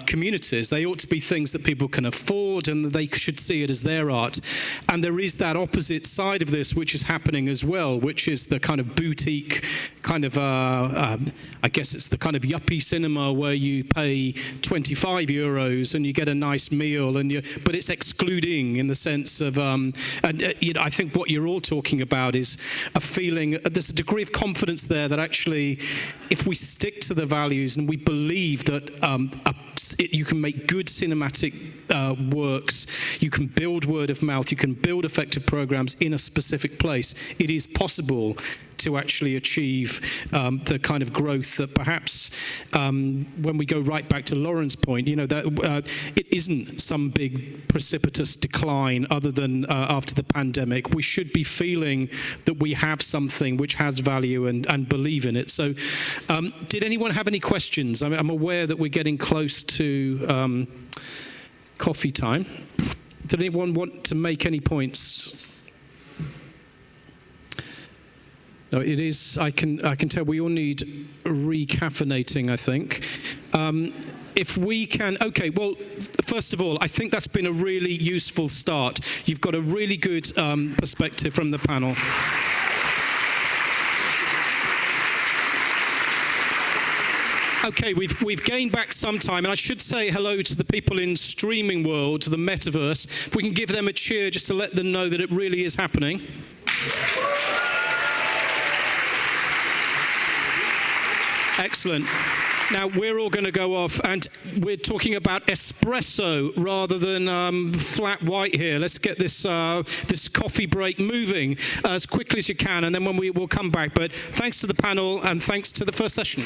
communities. They ought to be things that people can afford, and they should see it as their art. And there is that opposite side of this which is happening as well, which is the kind of boutique kind of I guess it's the kind of yuppie cinema where you pay 25 euros and you get a nice meal, but it's excluding in the sense of I think what you're all talking about is a feeling, there's a degree of confidence there that actually if we stick to the values and we believe that you can make good cinematic works, you can build word of mouth, you can build effective programs in a specific place, it is possible to actually achieve the kind of growth that perhaps when we go right back to Lauren's point, that it isn't some big precipitous decline other than after the pandemic. We should be feeling that we have something which has value and believe in it. So did anyone have any questions? I'm aware that we're getting close to coffee time. Did anyone want to make any points? No, it is. I can tell we all need recaffeinating, I think. If we can, okay, well, first of all, I think that's been a really useful start. You've got a really good perspective from the panel. Okay, we've gained back some time, and I should say hello to the people in streaming world, to the metaverse. If we can give them a cheer just to let them know that it really is happening. Excellent. Now, we're all going to go off, and we're talking about espresso rather than flat white here. Let's get this, this coffee break moving as quickly as you can, and then when we'll come back. But thanks to the panel, and thanks to the first session.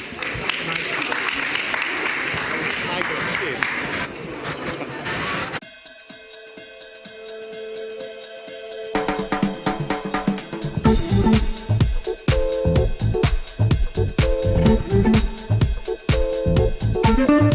Thank you.